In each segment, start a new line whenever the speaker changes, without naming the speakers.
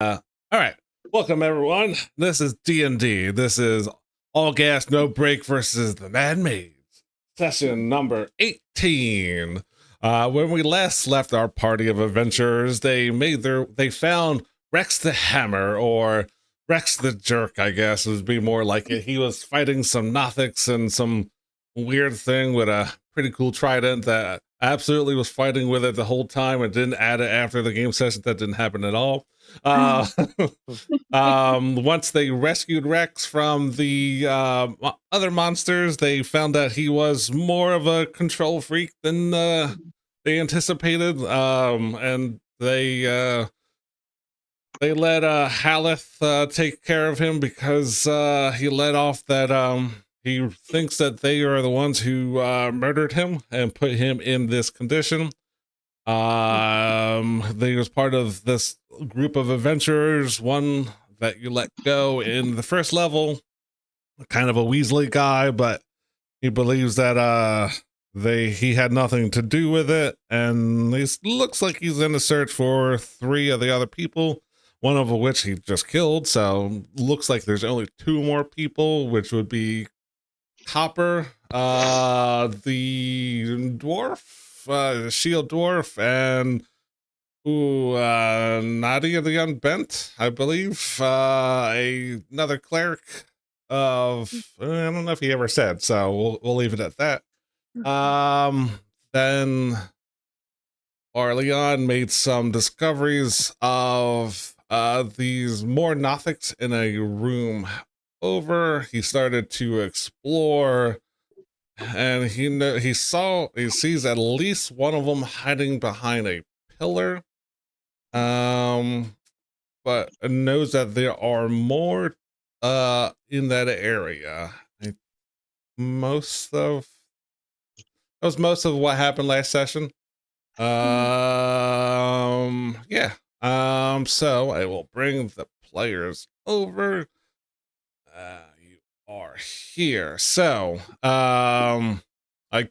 All right, welcome everyone. This is D&D. This is All Gas No Break versus the Mad Maids, session number 18. When we last left our party of adventurers, they found Rex the Hammer, or Rex the Jerk, I guess would be more like it. He was fighting some Nothics and some weird thing with a pretty cool trident that absolutely was fighting with it the whole time and didn't add it after the game session. That didn't happen at all. Once they rescued Rex from the other monsters, they found that he was more of a control freak than they anticipated, and they let Haleth take care of him because he let off that he thinks that they are the ones who murdered him and put him in this condition. They was part of this group of adventurers, one that you let go in the first level, kind of a Weasley guy, but he believes that he had nothing to do with it, and it looks like he's in a search for 3 of the other people, one of which he just killed. So looks like there's only 2 more people, which would be Copper, the dwarf, shield dwarf, and Nadia the Unbent, I believe, another cleric of I don't know if he ever said, so we'll leave it at that. Then Arleon made some discoveries of these more Nothics in a room over. He started to explore, and he sees at least one of them hiding behind a pillar, but knows that there are more in that area. That was most of what happened last session. Yeah. So I will bring the players over. You are here. So I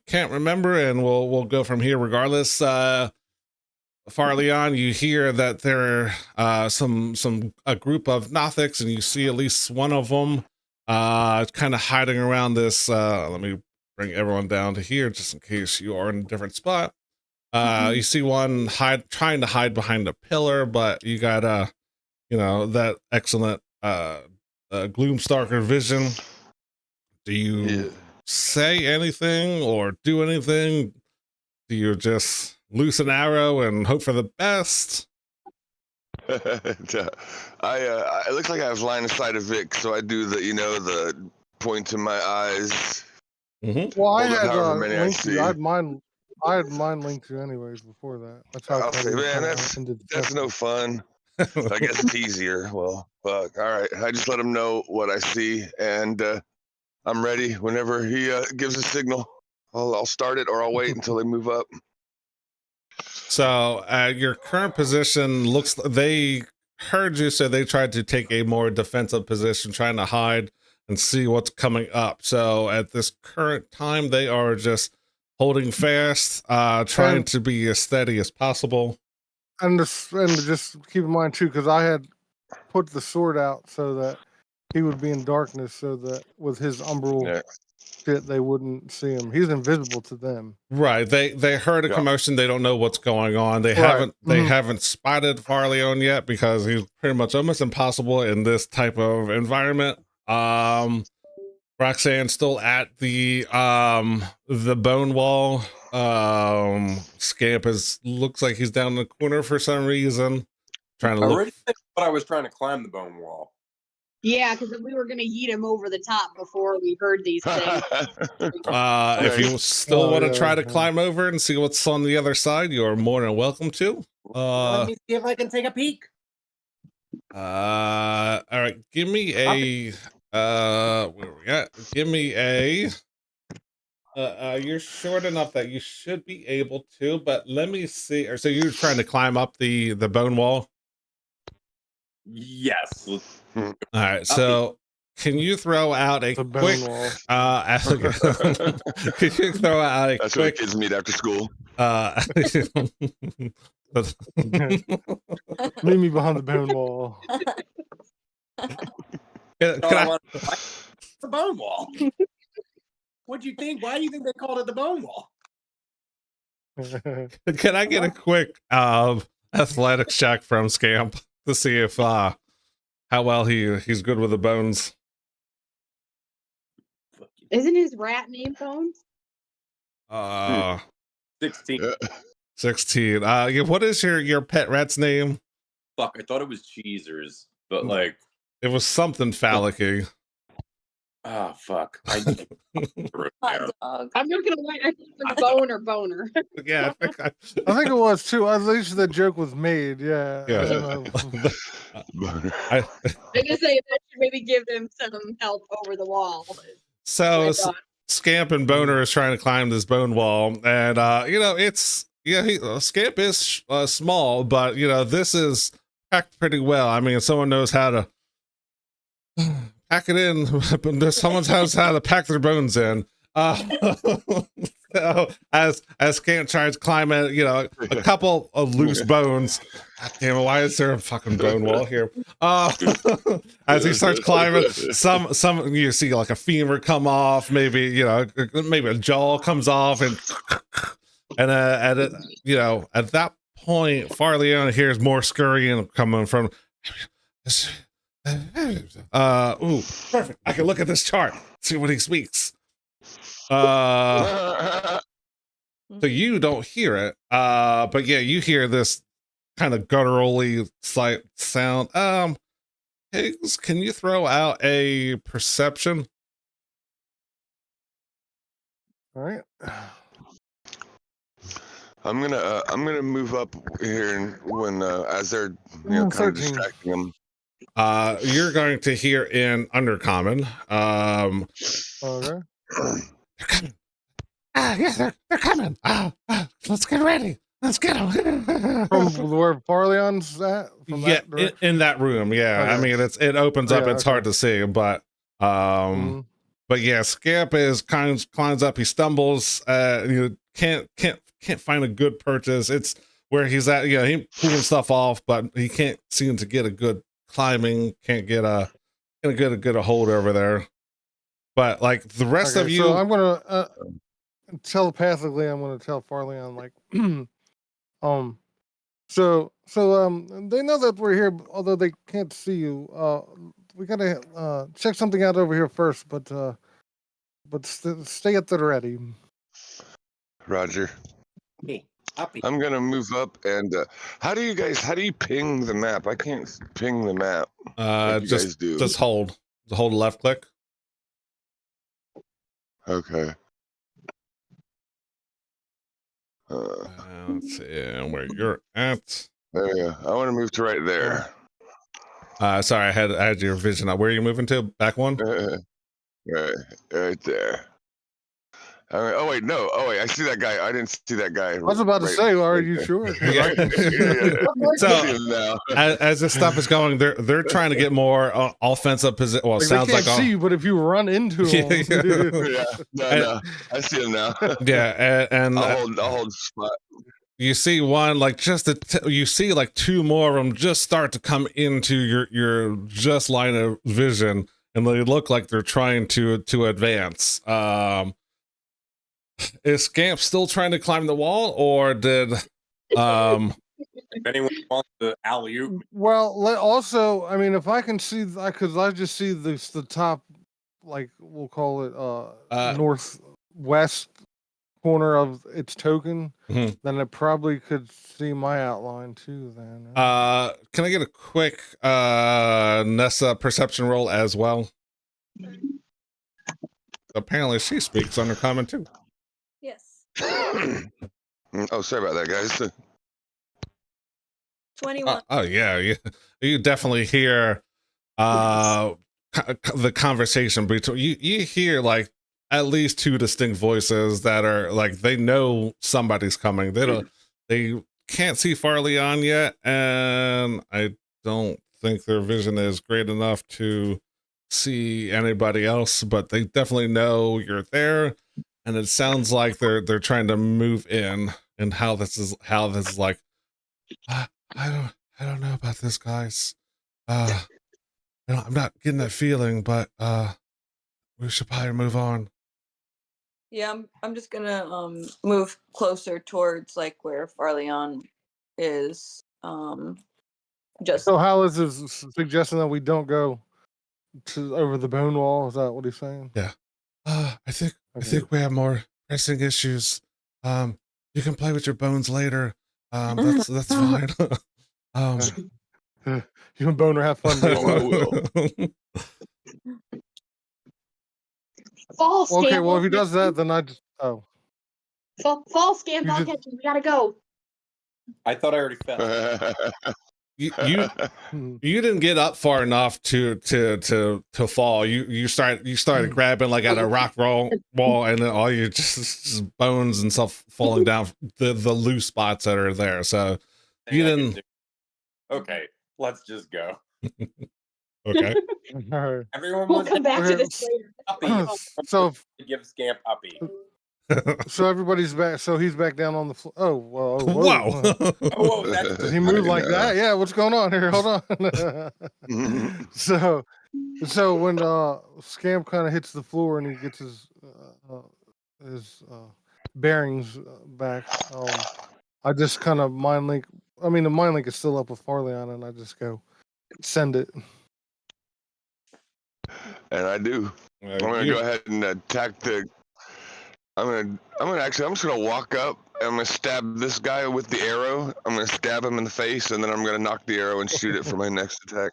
can't remember, and we'll go from here regardless. Farleon, you hear that there are a group of Nothics, and you see at least one of them kind of hiding around this. Let me bring everyone down to here just in case you are in a different spot. You see one trying to hide behind a pillar, but you got that excellent Gloomstalker vision. Do you say anything or do anything? Do you just loose an arrow and hope for the best?
It looks like I have line of sight of Vic, so I do the point to my eyes.
Mm-hmm. Well, I had
linked
you. I had mine linked you anyways before that. That's how
I'll say, man, that's no fun. I guess it's easier. Well, fuck. All right. I just let him know what I see, and I'm ready whenever he gives a signal. I'll start it, or I'll wait until they move up.
So your current position they heard you, so they tried to take a more defensive position, trying to hide and see what's coming up. So at this current time, they are just holding fast, trying to be as steady as possible.
And just keep in mind too, because I had put the sword out so that he would be in darkness, so that with his umbral shit, they wouldn't see him. He's invisible to them.
Right. They heard a commotion. They don't know what's going on. They haven't spotted Farleon yet because he's pretty much almost impossible in this type of environment. Roxanne's still at the bone wall. Scamp looks like he's down in the corner for some reason, trying to look.
But I was trying to climb the bone wall.
Yeah, because we were going to yeet him over the top before we heard these things.
If you still want to try to climb over and see what's on the other side, you're more than welcome to.
Let me see if I can take a peek.
All right, give me a where we at? Give me a you're short enough that you should be able to, but let me see. So you're trying to climb up the bone wall?
Yes.
All right, so can you throw out a quick could you throw out a
That's
quick
what kids meet after school.
Meet me behind the bone wall.
The bone wall. What do you think? Why do you think they called it the bone wall?
Can I get a quick athletics check from Scamp to see if how well he's good with the bones?
Isn't his rat name Bones?
16.
16. Yeah, what is your pet rat's name?
Fuck, I thought it was Cheezers, but like
it was something phallic-y.
Oh fuck.
I'm not gonna lie, I think it was Bone or Boner.
Yeah,
I think it was too. At least the joke was made. Yeah.
Yeah.
I just say that should maybe give them some help over the wall.
So Scamp and Boner is trying to climb this bone wall, and Scamp is small, but this is packed pretty well. I mean, someone knows how to pack it in. Someone knows how to pack their bones in. So as Scamp tries to climb it, a couple of loose bones. God damn it, why is there a fucking bone wall here? As he starts climbing, some you see like a femur come off, maybe a jaw comes off, and at that point, Farleon hears more scurrying coming from. Ooh, perfect. I can look at this chart, see what he speaks. So you don't hear it, but yeah, you hear this kind of gutturally slight sound. Higgs, can you throw out a perception?
All right.
I'm gonna move up here, and when as they're kind of distracting them.
You're going to hear in Undercommon.
Okay.
They're coming. Yes, they're coming. Let's get ready. Let's get them.
From where Farleon's at? From that
in that room. Yeah, okay. I mean, it opens up. It's hard to see, but but yeah, Scamp climbs up. He stumbles. Can't find a good purchase. It's where he's at. He pulling stuff off, but he can't seem to get a good climbing. Can't get a hold over there. But like the rest of you,
so I'm gonna telepathically, I'm gonna tell Farleon like, so they know that we're here, although they can't see you. We gotta check something out over here first, but stay at the ready.
Roger. I'm gonna move up, and how do you ping the map? I can't ping the map.
Just hold left click.
Okay.
Let's see where you're at.
There you go. I want to move to right there.
Sorry, I had your vision up. Where are you moving to? Back one?
Right there. Oh wait, no. Oh wait, I see that guy. I didn't see that guy.
I was about to say, are you sure?
So now, as this stuff is going, they're trying to get more offensive position. Well, sounds
they can't see you, but if you run into them,
no, I see him now.
Yeah, and
I'll hold spot.
You see one you see like two more of them just start to come into your just line of vision, and they look like they're trying to advance. Is Scamp still trying to climb the wall, or did
if anyone wants to alley-oop?
Well, also, I mean, if I can see, because I just see the top, like we'll call it northwest corner of its token, then it probably could see my outline too. Then
can I get a quick Nessa perception roll as well? Apparently she speaks Undercommon too.
Yes.
Oh, sorry about that, guys.
21.
Yeah, you definitely hear the conversation between you hear like at least two distinct voices that are like they know somebody's coming. They can't see Farleon yet, and I don't think their vision is great enough to see anybody else, but they definitely know you're there, and it sounds like they're trying to move in. And how this is like I don't know about this, guys. I'm not getting that feeling, but we should probably move on.
Yeah, I'm just gonna move closer towards like where Farleon is. Just
So Hal is suggesting that we don't go to over the bone wall. Is that what he's saying?
Yeah. I think we have more pressing issues. You can play with your bones later. That's fine.
You and Boner have fun.
Oh, I will.
Fall, Scamp.
Okay, well,
I'll
if he
catch
does that, then I just
fall, Scamp.
You
I'll
just-
catch you. We gotta go.
I thought I already fell.
you
hmm.
you didn't get up far enough to fall. You started grabbing like at a rock wall, and then all your just bones and stuff falling down the loose spots that are there. So you didn't.
Okay, let's just go.
Okay.
All right.
Everyone
We'll
wants
come back to
Okay,
this later.
puppy.
So
Give Scamp puppy.
so everybody's back. So he's back down on the floor. Oh, well, oh,
Wow.
whoa.
Oh, whoa, that's
Does he move like that? Yeah. What's going on here? Hold on. So when Scamp kind of hits the floor and he gets his bearings back, I just kind of mind link. I mean, the mind link is still up with Farleon, and I just go send it.
And I do. I'm gonna go ahead and attack the. I'm just gonna walk up. I'm gonna stab this guy with the arrow. I'm gonna stab him in the face, and then I'm gonna knock the arrow and shoot it for my next attack.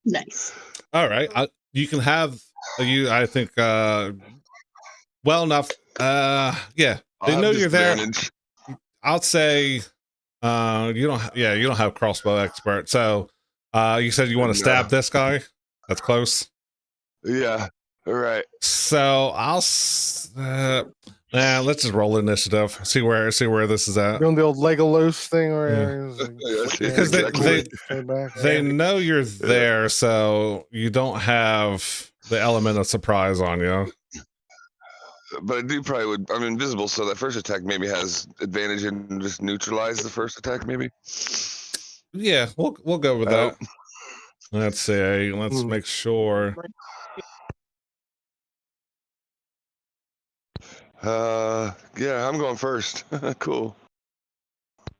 Nice.
All right. You can have you. I think well enough. Yeah, they know you're there. I'll say you don't. Yeah, you don't have crossbow expert. So you said you want to stab this guy. That's close.
Yeah. All right.
So let's just roll initiative. See where this is at.
Doing the old Legolas thing,
Because they know you're there, so you don't have the element of surprise on you.
But I do probably would. I'm invisible, so that first attack maybe has advantage and just neutralize the first attack, maybe.
Yeah, we'll go with that. Let's see. Let's make sure.
Yeah, I'm going first. Cool.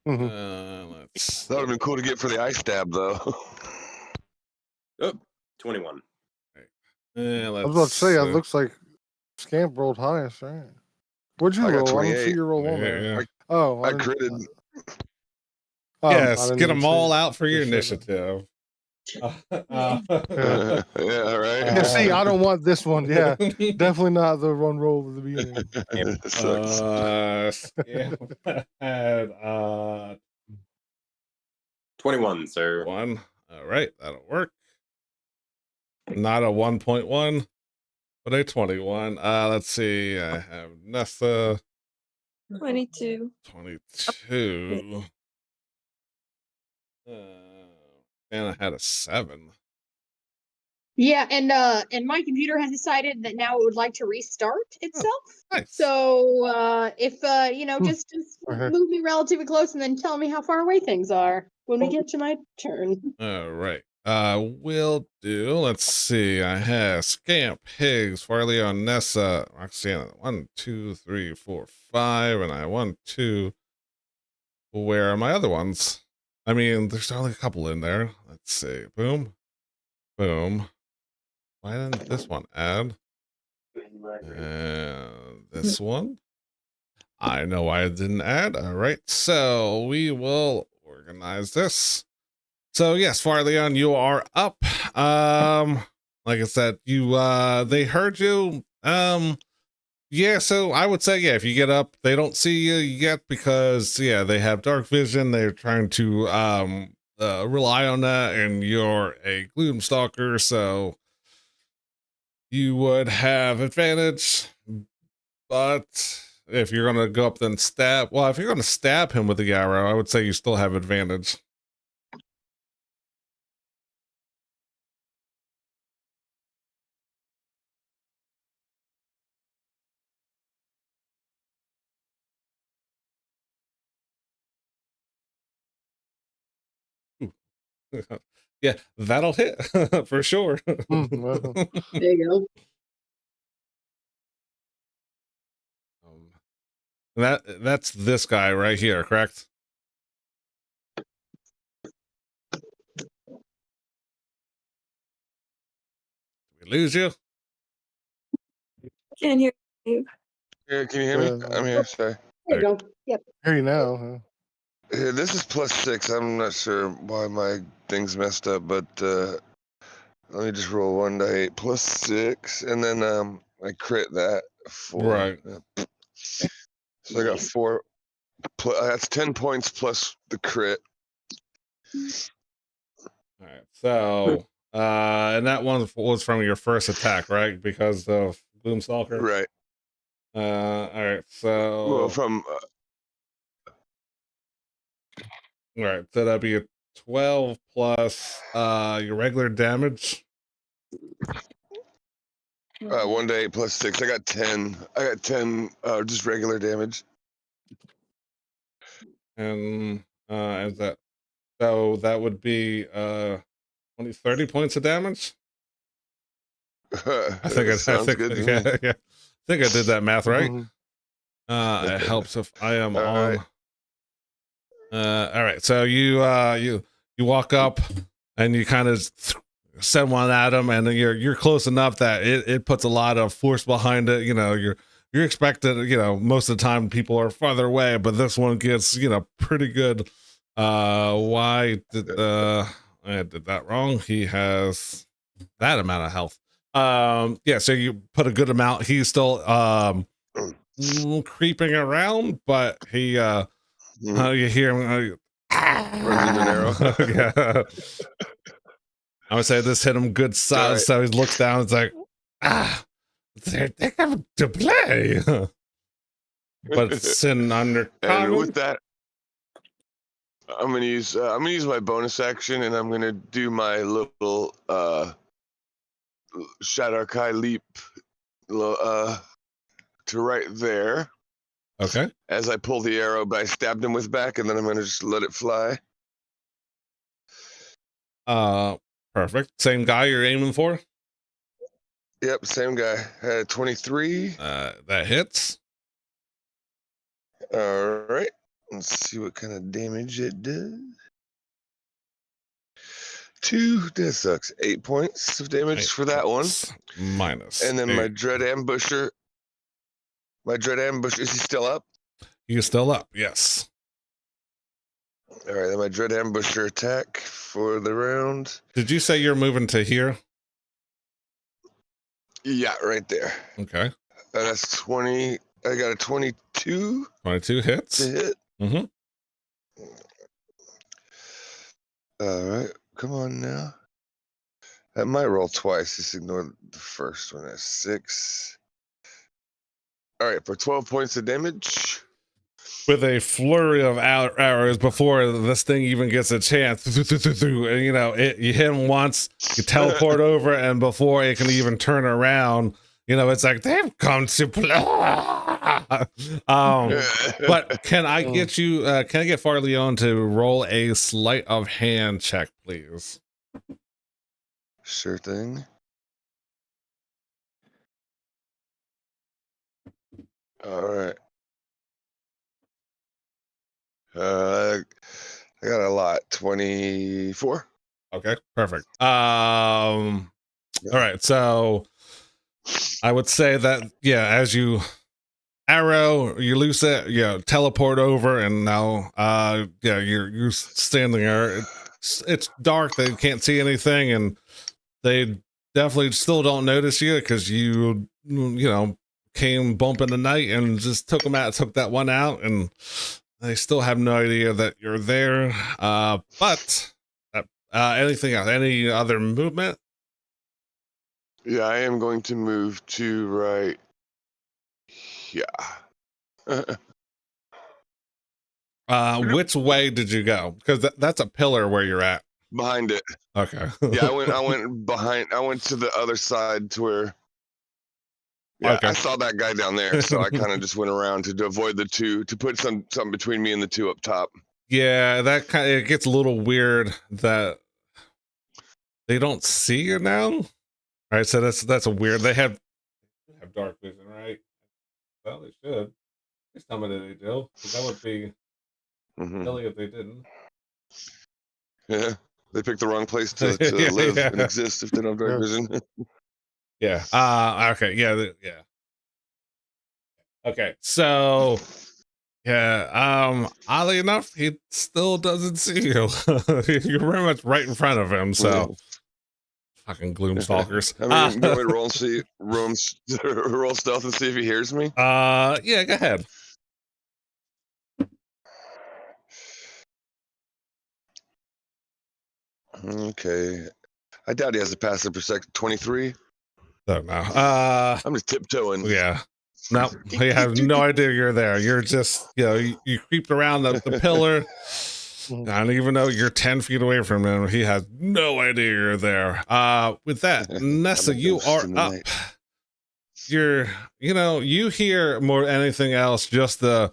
Let's.
That would have been cool to get for the ice stab, though.
Oh, 21.
I was about to say, it looks like Scamp rolled highest, right? What'd you roll? I didn't see your roll on there.
Yeah.
Oh,
I critted.
Yes, get them all out for your initiative.
Yeah, right.
Yeah, see, I don't want this one. Yeah, definitely not the one roll at the beginning.
Had
21, sir.
1. All right, that'll work. Not a 1.1, but a 21. Let's see. I have Nessa
22.
22. And I had a 7.
Yeah, and my computer has decided that now it would like to restart itself.
Nice.
So if just move me relatively close and then tell me how far away things are when we get to my turn.
All right. Will do. Let's see. I have Scamp, Higgs, Farleon, Nessa, Roxanne. 1, 2, 3, 4, 5, and I 1, 2. Where are my other ones? I mean, there's only a couple in there. Let's see. Boom, boom. Why didn't this one add? And this one. I know why it didn't add. All right. So we will organize this. So yes, Farleon, you are up. Like I said, you they heard you. Yeah, so I would say, yeah, if you get up, they don't see you yet because yeah, they have dark vision. They're trying to rely on that, and you're a gloom stalker, so you would have advantage. But if you're gonna go up then stab, well, if you're gonna stab him with the arrow, I would say you still have advantage. Yeah, that'll hit for sure.
Well,
There you go.
That's this guy right here, correct? Did we lose you?
Can't hear you.
Yeah, can you hear me? I'm here. Sorry.
There you go. Yep.
hear you now. Huh?
Yeah, this is +6. I'm not sure why my thing's messed up, but let me just roll 1 die 8 +6, and then I crit that 4.
Right.
Yeah. So I got 4. That's 10 points plus the crit.
All right. So, and that one was from your first attack, right? Because of Gloomstalker.
Right.
All right. So,
Well, from
all right. So that'd be a 12 plus your regular damage.
1 die 8 +6. I got 10. I got 10 just regular damage.
And is that so? That would be 20, 30 points of damage. I think
Sounds good to me.
yeah. I think I did that math right.
Mhm.
It helps if I am
All
on.
right.
All right. So you walk up and you kind of send one at him, and you're close enough that it puts a lot of force behind it. You know, you're expected. You know, most of the time people are farther away, but this one gets pretty good. Why did I did that wrong? He has that amount of health. Yeah. So you put a good amount. He's still creeping around, but he you hear him
Runs into an arrow.
yeah. I would say this hit him good size,
Right.
so he looks down. It's like, they have to play, but it's an
And
undercommon.
with that, I'm gonna use my bonus action, and I'm gonna do my little Shadar-kai leap to right there.
Okay.
As I pull the arrow, but I stabbed him with back, and then I'm gonna just let it fly.
Perfect. Same guy you're aiming for.
Yep, same guy. 23.
That hits.
All right. Let's see what kind of damage it does. 2. That sucks. 8 points of damage for that one.
Minus.
And then
8.
my Dread Ambusher. Is he still up?
He's still up. Yes.
All right. Then my Dread Ambusher attack for the round.
Did you say you're moving to here?
Yeah, right there.
Okay.
That's 20. I got a 22.
22 hits.
To hit.
Mm-hmm.
All right. Come on now. I might roll twice. Just ignore the first one. That's 6. All right. For 12 points of damage.
With a flurry of arrows before this thing even gets a chance. And, you hit him once, you teleport over, and before it can even turn around, it's like they've come to play. But can I get you? Can I get Farleon to roll a sleight of hand check, please?
Sure thing. All right. I got a lot. 24.
Okay, perfect. All right, so I would say that as you arrow, you loose it, teleport over, and now you're standing there. It's dark, they can't see anything, and they definitely still don't notice you because you came bumping the night and just took that one out, and they still have no idea that you're there. But anything else? Any other movement?
Yeah, I am going to move to right. Yeah.
Which way did you go? Because that's a pillar where you're at.
Behind it.
Okay.
Yeah, I went behind. I went to the other side to where. Yeah,
Okay.
I saw that guy down there, so I kind of just went around to avoid the two, to put something between me and the two up top.
Yeah, that it gets a little weird that they don't see you now. All right, so that's a weird. They have dark vision, right? Well, they should. Please tell me that they do, because that would be silly if they didn't.
Yeah, they picked the wrong place to
Yeah,
live
yeah.
and exist if they don't have dark vision.
Yeah. Okay. Yeah. Yeah. Okay. So, yeah. Oddly enough, he still doesn't see you. You're very much right in front of him. So, fucking gloom stalkers.
I mean, do you want me to roll stealth and see if he hears me?
Yeah. Go ahead.
Okay. I doubt he has a passive perception. 23.
Don't know.
I'm just tiptoeing.
Yeah. No, he has no idea you're there. You're just, you creeped around the pillar. And even though you're 10 feet away from him, he has no idea you're there. With that, Nessa, you are up. You hear more than anything else, just the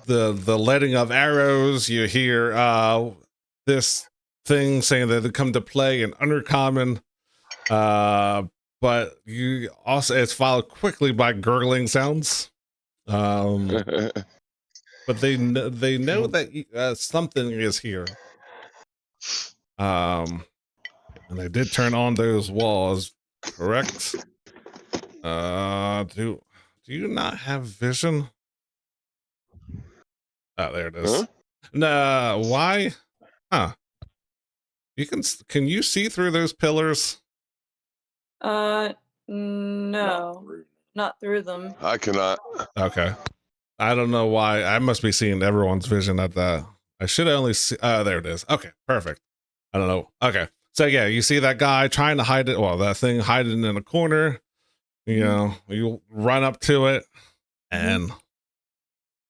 letting of arrows. You hear this thing saying that they come to play in Undercommon. But you also, it's followed quickly by gurgling sounds. But they know that something is here. And they did turn on those walls, correct? Do you not have vision? Oh, there it is.
Huh?
Nah, why? Huh? You can you see through those pillars?
No, not through them.
I cannot.
Okay. I don't know why. I must be seeing everyone's vision at that. I should only see. There it is. Okay, perfect. I don't know. Okay. So yeah, you see that guy trying to hide it. Well, that thing hiding in a corner. You run up to it and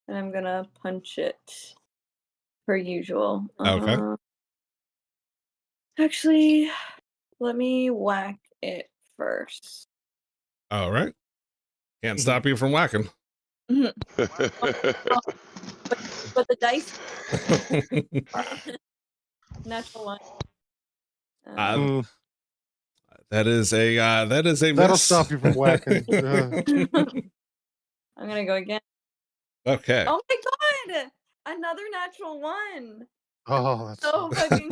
I'm gonna punch it per usual.
Okay.
Actually, let me whack it first.
All right. Can't stop you from whacking.
But the dice. Natural one.
That is a
That'll
miss.
stop you from whacking.
I'm gonna go again.
Okay.
Oh my god! Another natural one.
Oh, that's
So fucking.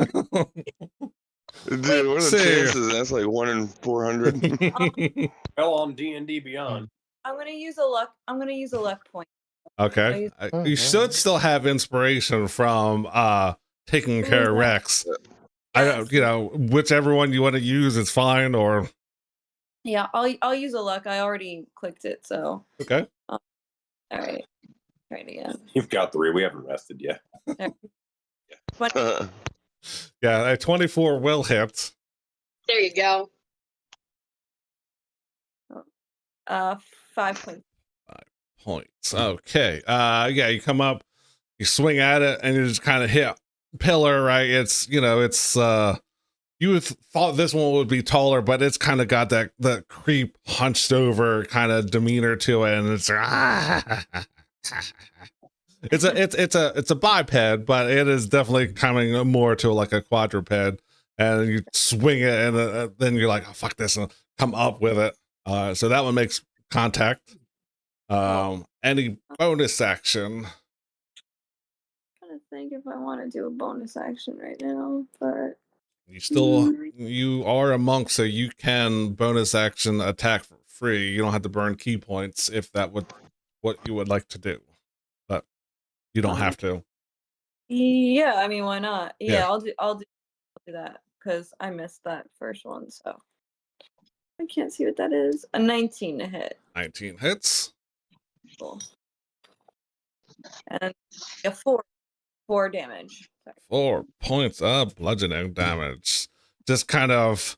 Dude, what are the chances? That's like 1 in 400.
Hell on D&D Beyond.
I'm gonna use a luck point.
Okay. You should still have inspiration from taking care of Rex.
Yes.
Whichever one you want to use is fine. Or
yeah, I'll use a luck. I already clicked it, so
okay.
All right. Try it again.
You've got 3. We haven't rested yet.
Yeah, a 24 will hit.
There you go.
5 points.
5 points. Okay. Yeah, you come up, you swing at it, and you just kind of hit pillar, right? It's you thought this one would be taller, but it's kind of got that creep hunched over kind of demeanor to it, and it's it's a biped, but it is definitely coming more to like a quadruped. And you swing it, and then you're like, oh, fuck this, and come up with it. So that one makes contact. Any bonus action?
I'm trying to think if I want to do a bonus action right now, but
you are a monk, so you can bonus action attack for free. You don't have to burn key points if that would what you would like to do, but you don't have to.
Yeah, I mean, why not?
Yeah.
I'll do that because I missed that first one, so I can't see what that is. A 19 to hit.
19 hits.
Cool. And a 4 damage. Sorry.
4 points of bludgeoning damage. Just kind of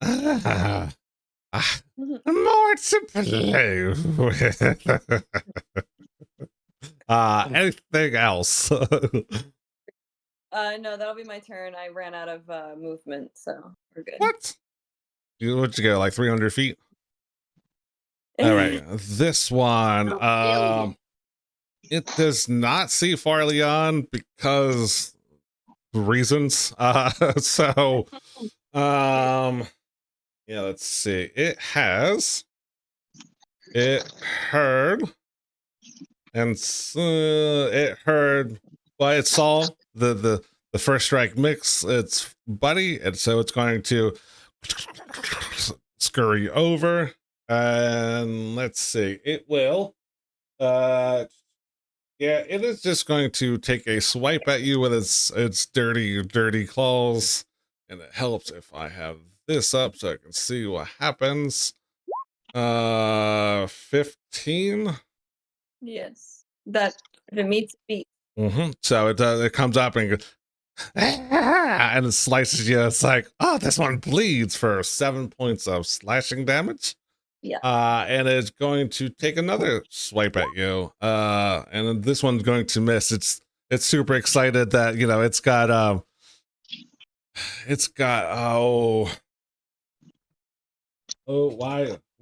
more to play with. Anything else?
No, that'll be my turn. I ran out of movement, so we're good.
What'd you go, like 300 feet? All right, this one, it does not see Farleon because reasons. So yeah, let's see. It heard and it heard, well, it saw the first strike mix its buddy, and so it's going to scurry over, and let's see, it will yeah, it is just going to take a swipe at you with its dirty claws, and it helps if I have this up so I can see what happens. 15.
Yes. That if it meets beat.
So it comes up and goes, and it slices you. It's like, oh, this one bleeds for 7 points of slashing damage.
Yeah.
And it's going to take another swipe at you. And then this one's going to miss. It's super excited that, you know, it's got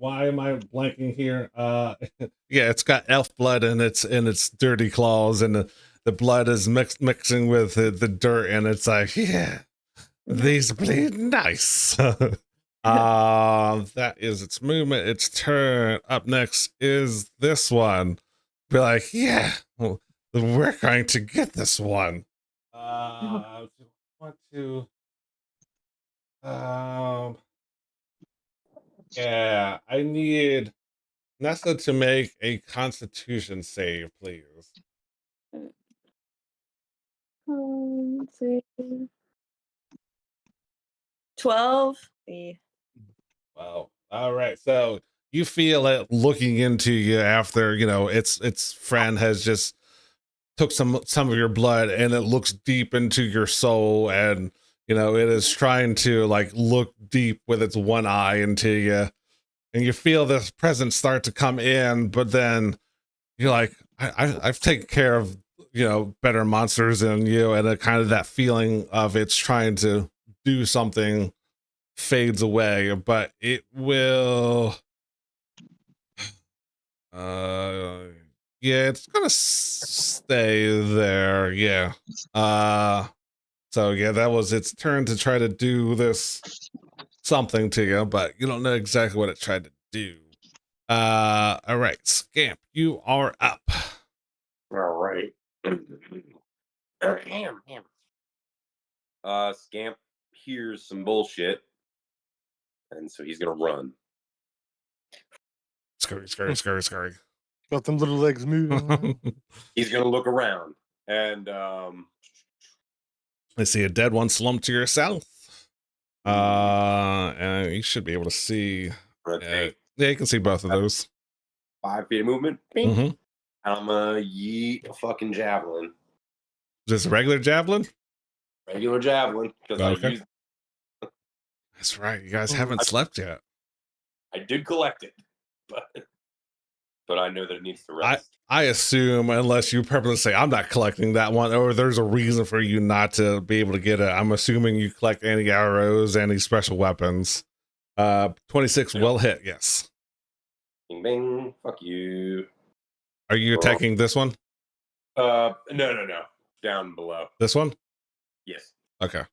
why am I blanking here? Yeah, it's got elf blood in its dirty claws, and the blood is mixing with the dirt, and it's like, yeah, these bleed nice. That is its movement. Its turn. Up next is this one. Be like, yeah, well, we're going to get this one. Want to yeah, I need Nessa to make a Constitution save, please.
Let's see. 12.
Wow. All right. So you feel it looking into you after, you know, its friend has just took some of your blood, and it looks deep into your soul, and you know, it is trying to like look deep with its one eye into you, and you feel this presence start to come in, but then you're like, I've taken care of, you know, better monsters than you, and it kind of that feeling of it's trying to do something fades away, but it will yeah, it's gonna stay there. Yeah. So yeah, that was its turn to try to do this something to you, but you don't know exactly what it tried to do. All right, Scamp, you are up.
All right. Scamp hears some bullshit, and so he's gonna run.
Scurry.
Got them little legs moving.
He's gonna look around, and
I see a dead one slumped to your south. And you should be able to see. Yeah, you can see both of those.
5 feet of movement.
Mm-hmm.
I'm gonna yeet a fucking javelin.
Just a regular javelin?
Regular javelin, because I used.
That's right. You guys haven't slept yet.
I did collect it, but I know that it needs to rest.
I assume, unless you purposely say, I'm not collecting that one, or there's a reason for you not to be able to get it, I'm assuming you collect any arrows, any special weapons. 26 will hit, yes.
Bing, bing. Fuck you.
Are you attacking this one?
No. Down below.
This one?
Yes.
Okay.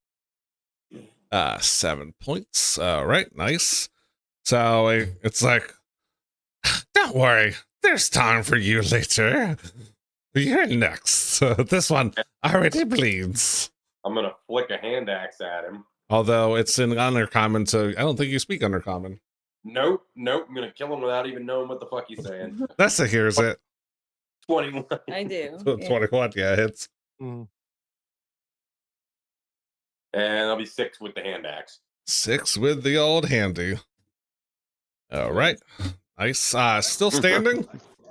7 points. All right, nice. So it's like, don't worry, there's time for you later. You're next. This one already bleeds.
I'm gonna flick a hand axe at him.
Although it's in Undercommon, so I don't think you speak Undercommon.
Nope. I'm gonna kill him without even knowing what the fuck he's saying.
Nessa hears it.
21.
I do.
21, yeah, hits.
Mm.
And I'll be 6 with the hand axe.
6 with the old handy. All right. Nice. Still standing. You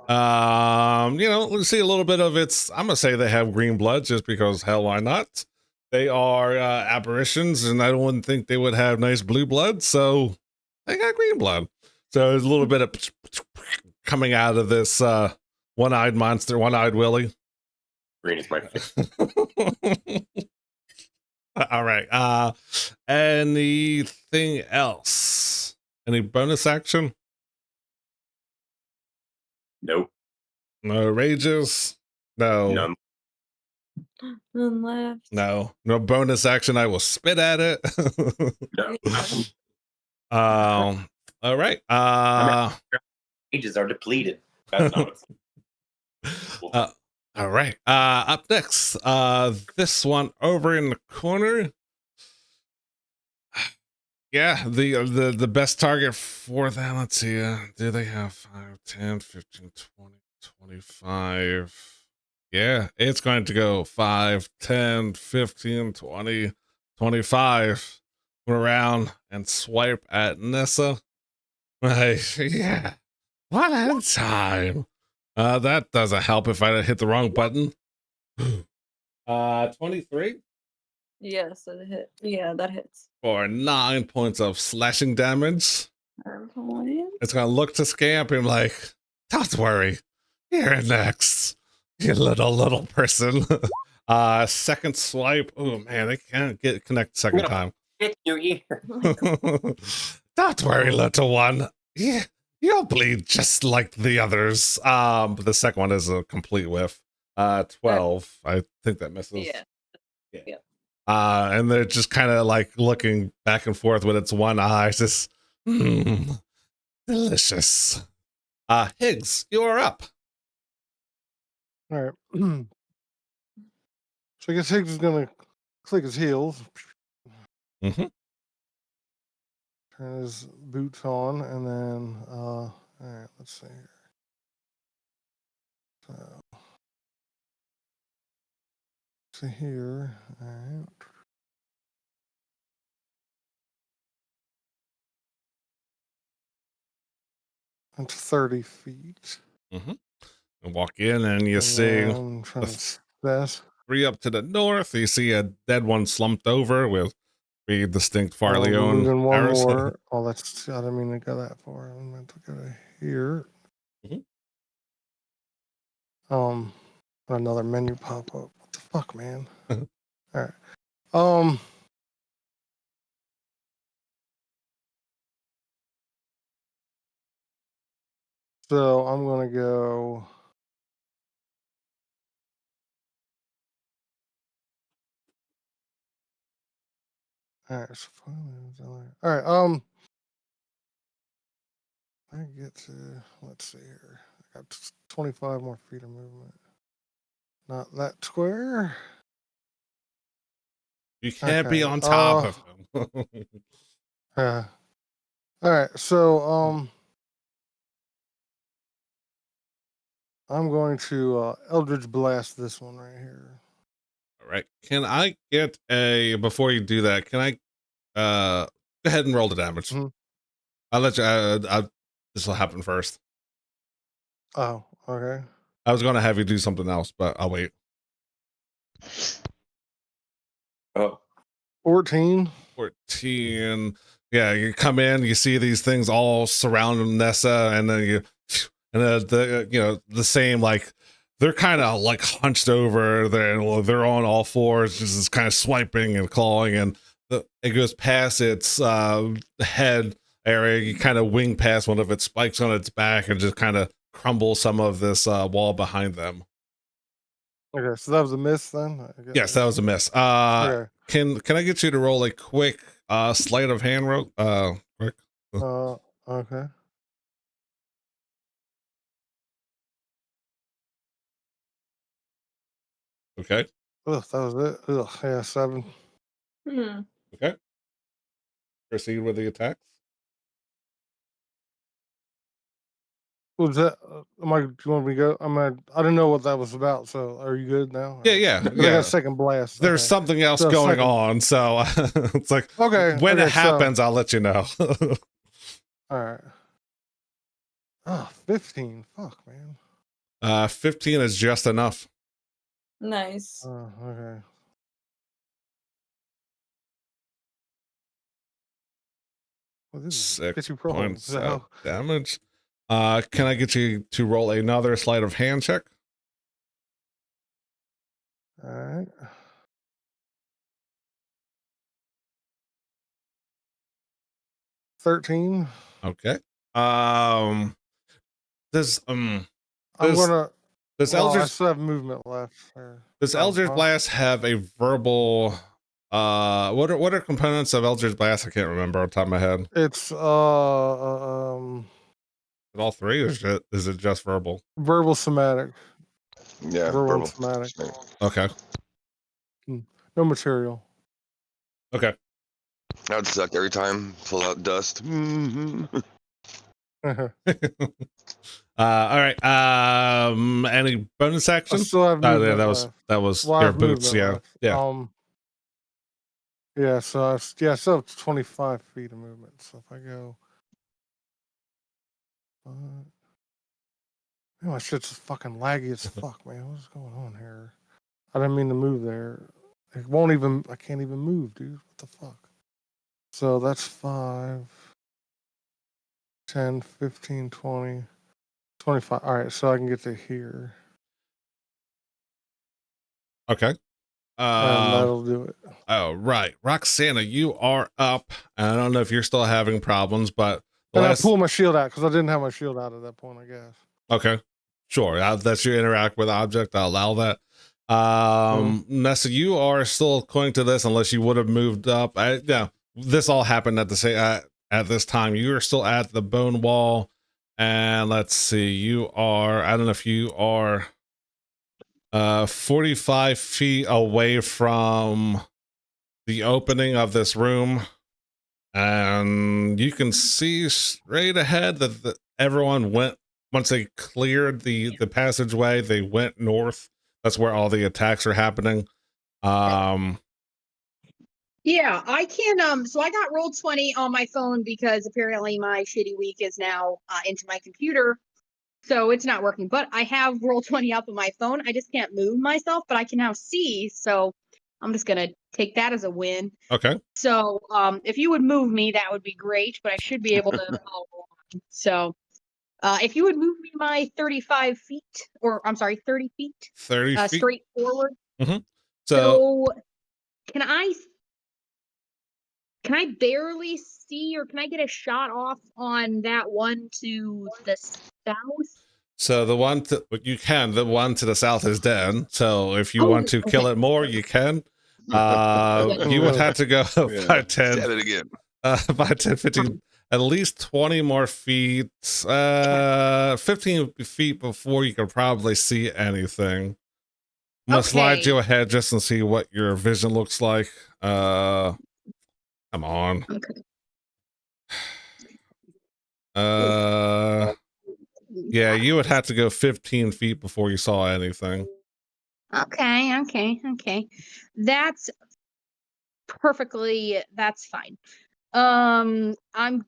know, let's see a little bit of its. I'm gonna say they have green blood just because hell, why not? They are apparitions, and I wouldn't think they would have nice blue blood, so they got green blood. So there's a little bit of coming out of this one-eyed monster, one-eyed Willie.
Green is my favorite.
All right. Anything else? Any bonus action?
Nope.
No rages? No.
None.
None left.
No bonus action. I will spit at it.
No.
All right.
Ages are depleted. That's not
All right. Up next, this one over in the corner. Yeah, the best target for that. Let's see. Do they have 5, 10, 15, 20, 25? Yeah, it's going to go 5, 10, 15, 20, 25. Go around and swipe at Nessa. Yeah. One at a time. That doesn't help if I hit the wrong button. 23
Yes, it hit. Yeah, that hits.
for 9 points of slashing damage.
9 points.
It's gonna look to Scamp and like, don't worry, you're next, you little person. Second swipe. Oh man, I can't connect second time.
hit your ear.
Don't worry, little one. Yeah, you'll bleed just like the others. But the second one is a complete whiff. 12. I think that misses.
Yeah.
And they're just kind of like looking back and forth with its one eye, just delicious. Higgs, you are up.
All right. So I guess Higgs is gonna click his heels,
Mm-hmm.
turn his boots on, and then all right, let's see here. So see here. All right. That's 30 feet.
Mm-hmm. And walk in and you
And
see
then trying to this.
3 up to the north. You see a dead one slumped over with 3 distinct Farleone
Moving one
arrows.
more. Oh, that's I didn't mean to go that far. I meant to go to here.
Mhm.
Another menu pop up. What the fuck, man?
Mhm.
All right. So I'm gonna go. All right. So all right. I get to. Let's see here. I got 25 more feet of movement. Not that square.
You can't be
Okay,
on top of him.
Yeah. All right. So I'm going to Eldritch Blast this one right here.
All right. Can I get a, before you do that, can I go ahead and roll the damage?
Mhm.
I'll let you this will happen first.
Oh, okay.
I was gonna have you do something else, but I'll wait.
Oh.
14.
14. Yeah, you come in, you see these things all surrounding Nessa, and then the same, like they're kind of like hunched over, they're on all fours, just kind of swiping and clawing, and it goes past its head area. You kind of wing past one of its spikes on its back and just kind of crumble some of this wall behind them.
Okay, so that was a miss then?
Yes, that was a miss.
Okay.
Can I get you to roll a quick sleight of hand roll? Quick.
Okay.
Okay.
Ugh, that was it. Ugh, yeah, 7.
Hmm.
Okay. Proceed with the attacks.
What was that? Do you want me to go? I didn't know what that was about. So, are you good now?
Yeah.
I got a second blast.
There's
Okay.
something else
So
going
second-
on, so it's like
Okay.
when
okay,
it happens, I'll let you know.
All right. Oh, 15. Fuck, man.
15 is just enough.
Nice.
Oh, okay. Well, this is
6
get you pro.
points
So,
of damage. Can I get you to roll another sleight of hand check?
all right. 13.
Okay. Does
I'm gonna
Does
Oh, I
Eldritch
still have movement left.
does
Oh,
Eldritch
huh?
Blast have a verbal what are components of Eldritch Blast? I can't remember on top of my head.
It's
All three, or is it just verbal?
verbal somatic.
Yeah,
Verbal and
verbal.
somatic.
Okay.
No material.
Okay.
That would suck every time. Pull out dust.
All right. Any bonus
I
action?
still have
Yeah,
movement
that was
Well, I
your
have
boots.
movement
Yeah,
left.
yeah.
Yeah, so I still have 25 feet of movement. So if I go, man, my shit's fucking laggy as fuck, man. What's going on here? I didn't mean to move there. It won't even. I can't even move, dude. What the fuck? So that's 5, 10, 15, 20, 25. All right, so I can get to here,
Okay.
and that'll do it.
Oh, right. Roxana, you are up. And I don't know if you're still having problems, but
And I pull my shield out because I didn't have my shield out at that point, I guess.
Okay. Sure. That's your interact with object. I'll allow that. Nessa, you are still according to this, unless you would have moved up. Yeah, this all happened at the same at this time. You are still at the bone wall, and let's see. You are. I don't know if you are 45 feet away from the opening of this room, and you can see straight ahead that everyone went. Once they cleared the passageway, they went north. That's where all the attacks are happening.
Yeah, I can. So I got Roll20 on my phone because apparently my shitty week is now into my computer, so it's not working. But I have Roll20 up on my phone. I just can't move myself, but I can now see. So I'm just gonna take that as a win.
Okay.
So if you would move me, that would be great. But I should be able to follow along. So if you would move me my 35 feet, or I'm sorry, 30 feet,
30 feet
straight forward.
Mm-hmm.
So can I barely see, or can I get a shot off on that one to the south?
So the one you can. The one to the south is dead. So if you want to kill it more, you can. You would have to go 5, 10.
Stab it again.
5, 10, 15, at least 20 more feet. 15 feet before you can probably see anything. I'm gonna slide you ahead just and see what your vision looks like. Come on.
Okay.
Yeah, you would have to go 15 feet before you saw anything.
Okay. That's fine. I'm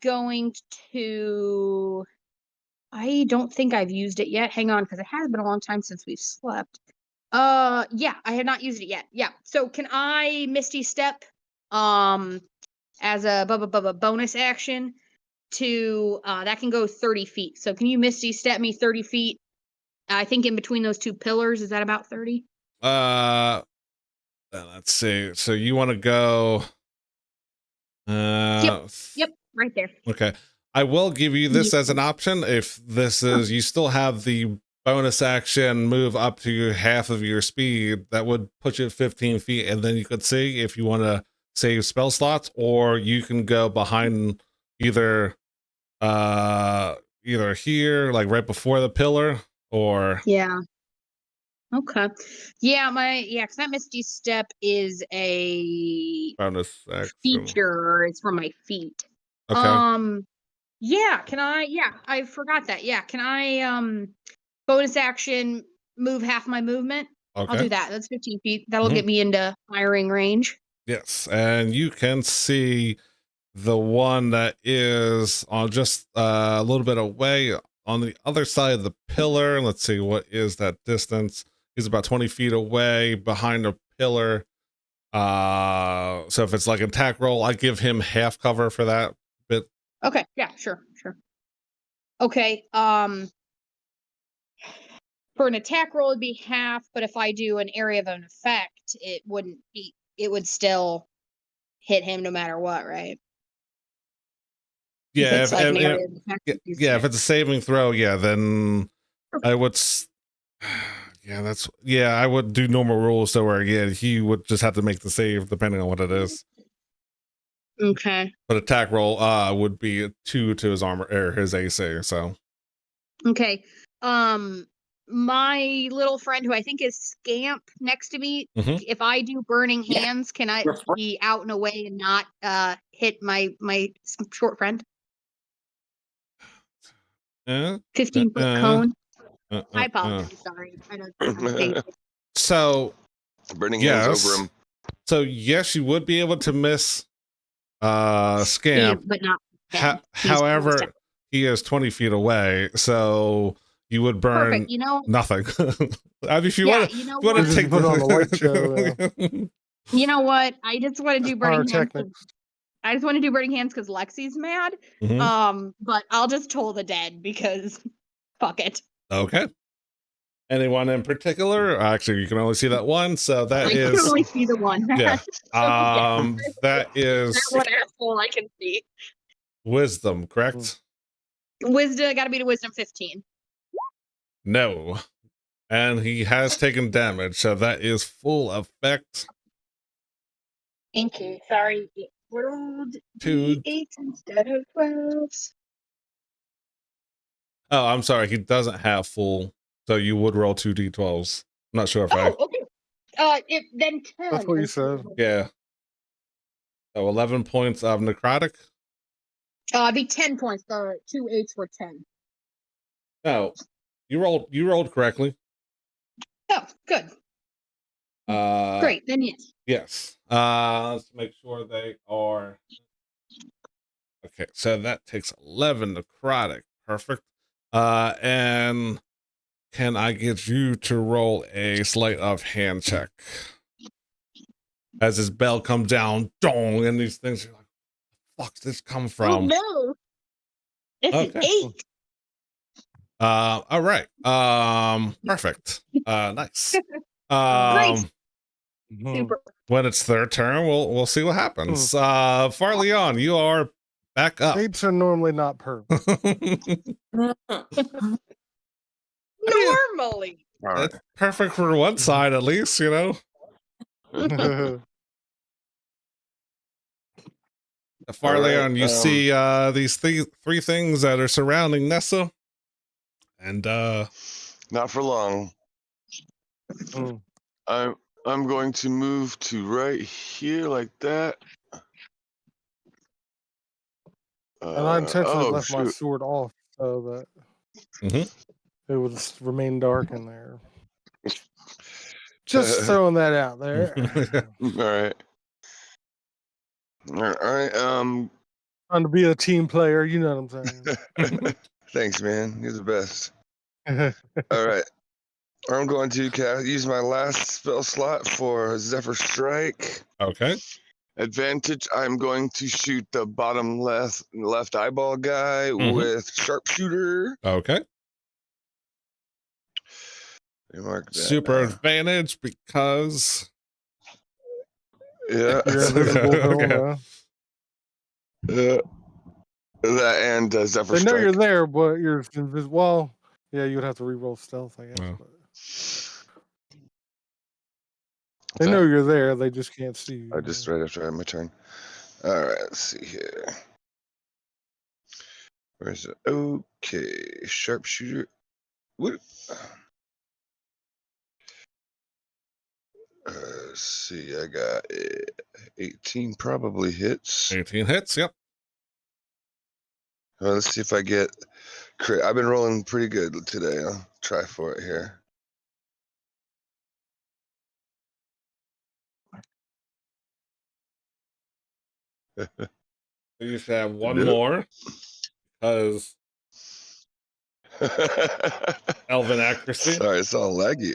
going to. I don't think I've used it yet. Hang on, because it has been a long time since we've slept. Yeah, I have not used it yet. Yeah. So can I Misty Step as a bonus action to that can go 30 feet. So can you Misty Step me 30 feet? I think in between those two pillars, is that about 30?
Let's see. So you want to go
Yep, right there.
Okay. I will give you this as an option. If this is, you still have the bonus action move up to half of your speed, that would put you at 15 feet. And then you could see if you want to save spell slots, or you can go behind either here, like right before the pillar, or
Yeah. Okay. Yeah, because that Misty Step is a
bonus action
feature. It's for my feet.
Okay.
Yeah, I forgot that. Yeah, can I bonus action move half my movement?
Okay.
I'll do that. That's 15 feet. That'll get me into firing range.
Yes, and you can see the one that is on just a little bit away on the other side of the pillar. Let's see, what is that distance? He's about 20 feet away behind a pillar. So if it's like an attack roll, I give him half cover for that bit.
Okay, yeah, sure. Okay, for an attack roll it'd be half, but if I do an area of an effect, it would still hit him no matter what, right?
Yeah,
if it's like an area of effect.
if it's a saving throw, yeah, then I would Yeah, I would do normal rules so where he would just have to make the save depending on what it is.
Okay.
But attack roll would be a 2 to his armor or his AC, so.
Okay. My little friend who I think is Scamp next to me, if I do burning hands, can I be out and away and not hit my short friend? 15-foot cone. I apologize. Sorry. I don't.
So
burning hands over him.
So yes, you would be able to miss Scamp,
but not.
However, he is 20 feet away, so you would burn
perfect. You know,
nothing. I mean, if you want to take
put on the light show.
You know what? I just want to do burning hands. I just want to do burning hands because Lexi's mad. But I'll just toll the dead because fuck it.
Okay. Anyone in particular? Actually, you can only see that one, so that is.
I can only see the one.
Yeah. That is.
That one asshole I can see.
Wisdom, correct?
Wisdom, got to be to wisdom 15.
No. And he has taken damage, so that is full effect.
Thank you. Sorry. It rolled 8 instead of 12.
Oh, I'm sorry. He doesn't have full, so you would roll 2 d12s. I'm not sure if
okay. Then 10.
That's what you said.
Yeah. So 11 points of necrotic.
It'd be 10 points. The 2 8s were 10.
No, you rolled correctly.
Oh, good. Great. Then yes.
Yes. Let's make sure they are. Okay, so that takes 11 necrotic. Perfect. And can I get you to roll a sleight of hand check? As his bell comes down, dong, and these things are like, fuck's this come from?
Oh no. It's an 8.
All right. Perfect. Nice.
Great. Super.
When it's their turn, we'll see what happens. Farleon, you are back up.
8s are normally not perfect.
Normally.
It's perfect for one side, at least, you know. Farleon, you see these three things that are surrounding Nessa, and
not for long. I'm going to move to right here like that.
And I intentionally left my sword off so that it would remain dark in there. Just throwing that out there.
All right.
Trying to be a team player, you know what I'm saying.
Thanks, man. You're the best. All right. I'm going to use my last spell slot for Zephyr Strike.
Okay.
Advantage, I'm going to shoot the bottom left eyeball guy with Sharpshooter.
Okay.
Mark that.
Super advantage because...
Yeah.
You're invisible.
That and Zephyr
They know
Strike.
you're there, but you're invisible. Well, yeah, you would have to re-roll stealth, I guess. But... They know you're there, they just can't see you.
I just right after I had my turn. All right, let's see here. Where's it? Okay, Sharpshooter. What? Let's see, I got 18 probably hits.
18 hits, yep.
Well, let's see if I get crit. I've been rolling pretty good today. I'll try for it here.
You should have one more because Elven accuracy.
Sorry, it's all laggy.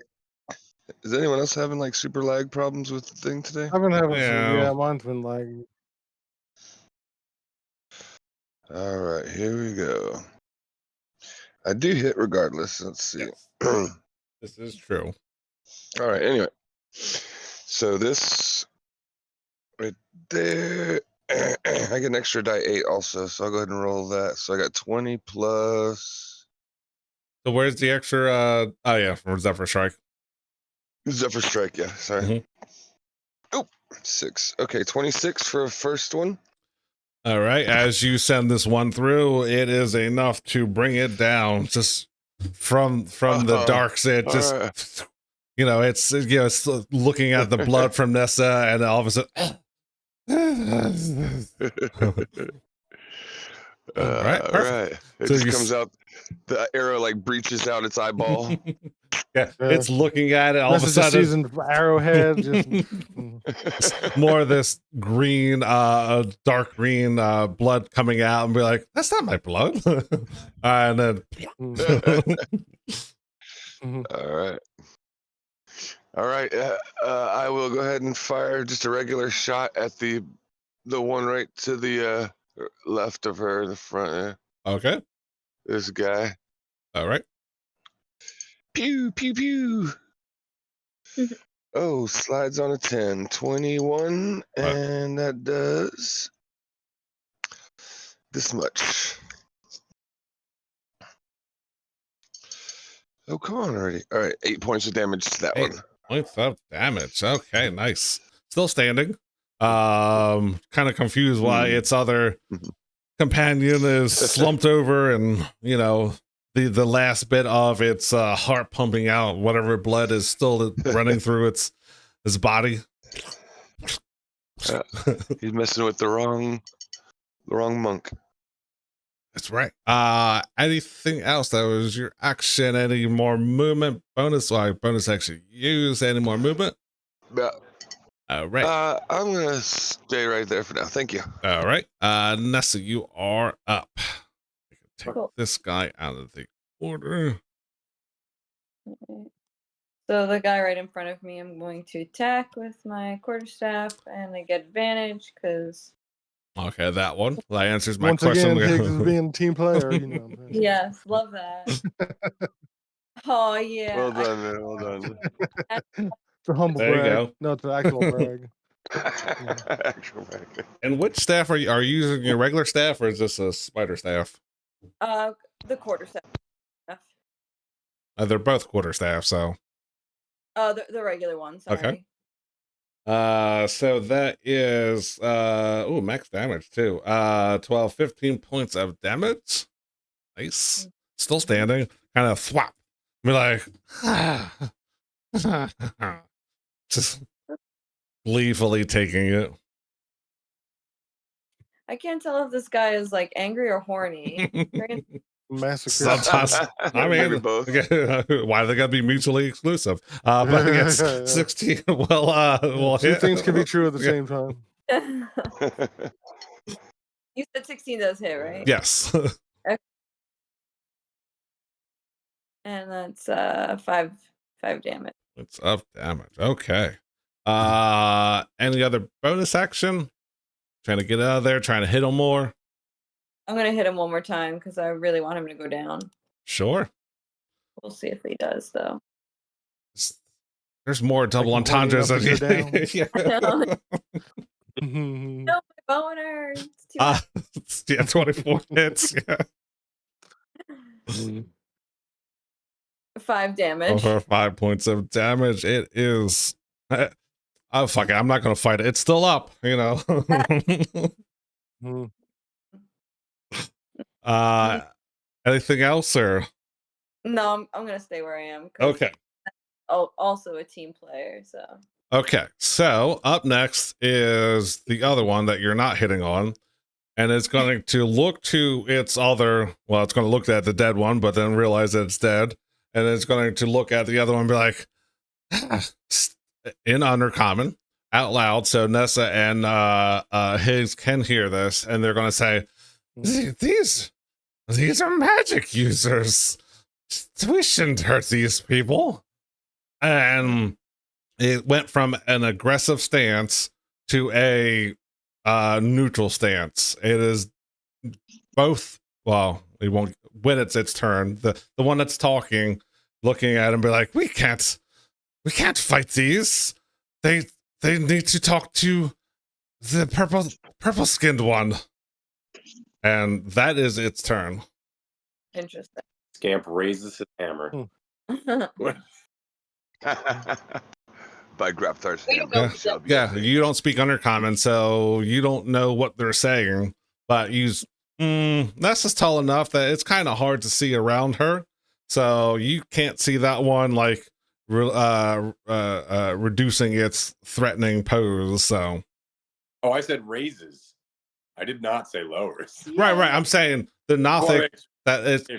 Is anyone else having like super lag problems with the thing today?
I've been having mine's been lagging.
All right, here we go. I do hit regardless. Let's see. Yes.
This is true.
All right, anyway. So this right there, I get an extra die 8 also, so I'll go ahead and roll that. So I got 20 plus
So where's the extra? Oh yeah, from Zephyr Strike.
Zephyr Strike, yeah. Sorry. Oh, 6. Okay, 26 for a first one.
All right. As you send this one through, it is enough to bring it down just from the dark side. Just
right.
it's looking at the blood from Nessa, and all of a sudden. All right.
Right. It
So
just comes out. The arrow like breaches out its eyeball.
Yeah, it's looking at it. All of a
This is the
sudden,
seasoned arrowhead. Just
more of this green, dark green blood coming out, and be like, "That's not my blood." And then,
all right. I will go ahead and fire just a regular shot at the one right to the left of her, the front.
Okay.
This guy.
All right.
Pew pew pew. Oh, slides on a 10. 21, and that does this much. Oh, come on already. All right, 8 points of damage to that
8
one.
points of damage. Okay, nice. Still standing. Kind of confused why its other companion is slumped over, and the last bit of its heart pumping out whatever blood is still running through its body.
He's messing with the wrong monk.
That's right. Anything else that was your action? Any more movement? Bonus action. Use any more movement?
Yeah.
All right.
I'm gonna stay right there for now. Thank you.
All right. Nessa, you are up. I can take this guy out of the order.
Okay. So the guy right in front of me, I'm going to attack with my quarterstaff, and I get advantage because.
Okay, that one. That answers my
once
question.
Again, Higgs is being a team player.
Yes, love that. Oh yeah.
Well done, man. Well done.
It's a humble
there
brag.
You go.
No, it's an actual brag.
Actual brag.
And which staff are you using? Your regular staff, or is this a spider staff?
The quarterstaff.
They're both quarterstaff, so.
The regular one. Sorry.
Okay. So that is max damage too. 12, 15 points of damage. Nice. Still standing. Kind of thwap. Be like, just gleefully taking it.
I can't tell if this guy is like angry or horny.
Massacre.
Sometimes, I mean,
both.
Why they gotta be mutually exclusive? But I guess 16. Well,
two things can be true at the same time.
You said 16 does hit, right?
Yes.
Okay. And that's 5 damage.
It's up damage. Okay. Any other bonus action? Trying to get out of there, trying to hit him more.
I'm gonna hit him one more time because I really want him to go down.
Sure.
We'll see if he does, though.
There's more double entendres.
Yeah. No, my boner. It's too much.
Yeah, 24 hits. Yeah.
5 damage.
Over 5 points of damage. It is. Oh fuck it! I'm not gonna fight it. It's still up. Anything else, or?
No, I'm gonna stay where I am.
Okay.
Also a team player, so.
Okay, so up next is the other one that you're not hitting on, and it's going to look to its other. Well, it's going to look at the dead one, but then realize that it's dead, and it's going to look at the other one and be like, in Undercommon, out loud, so Nessa and Higgs can hear this, and they're going to say, These are magic users. We shouldn't hurt these people." And it went from an aggressive stance to a neutral stance. It is both. Well, it won't when it's its turn. The one that's talking, looking at him, be like, we can't fight these. They need to talk to the purple skinned one. And that is its turn.
Interesting.
Scamp raises his hammer.
By Grapthar's
Way to
hammer,
go,
it shall be
Yeah,
obeyed.
you don't speak Undercommon, so you don't know what they're saying. But that's just tall enough that it's kind of hard to see around her. So you can't see that one like reducing its threatening pose. So
Oh, I said raises. I did not say lowers.
right. I'm saying the Nothic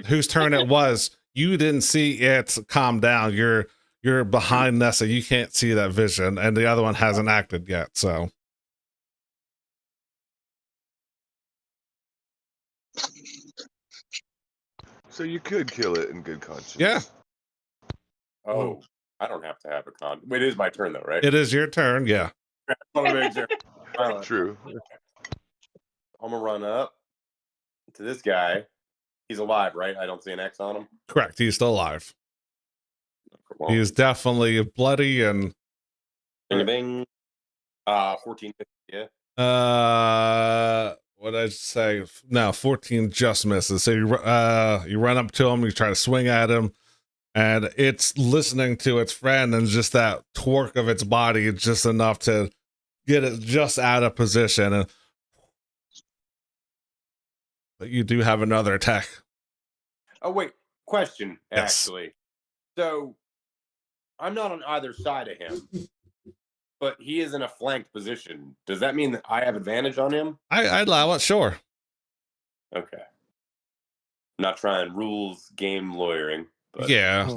whose turn it was. You didn't see it calm down. You're behind Nessa. You can't see that vision, and the other one hasn't acted yet. So.
So you could kill it in good conscience.
Yeah.
Oh, I don't have to have a con. Wait, it is my turn though, right?
It is your turn. Yeah.
True.
I'm gonna run up to this guy. He's alive, right? I don't see an X on him.
Correct. He's still alive. He is definitely bloody and.
Bing, bing. 14. Yeah.
What did I say? No, 14 just misses. So you run up to him, you try to swing at him, and it's listening to its friend, and just that torque of its body is just enough to get it just out of position. But you do have another attack.
Oh wait, question
Yes.
actually. So I'm not on either side of him, but he is in a flanked position. Does that mean that I have advantage on him?
I'd allow it, sure.
Okay. Not trying rules game lawyering, but
yeah,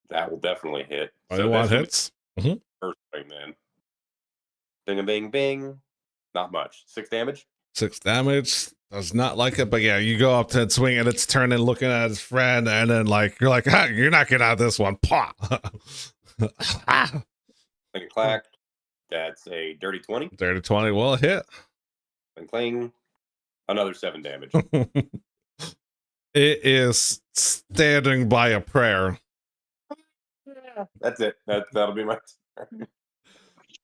that will definitely hit.
So one hits.
First thing then. Bing a bing bing. Not much. 6 damage.
6 damage. Does not like it, but yeah, you go up to it, swing, and it's turning, looking at his friend, and then you're like, you're not getting out of this one. Pah.
Like a clack. That's a dirty 20.
Dirty 20 will hit.
And cling. Another 7 damage.
It is standing by a prayer.
That's it. That'll be my turn.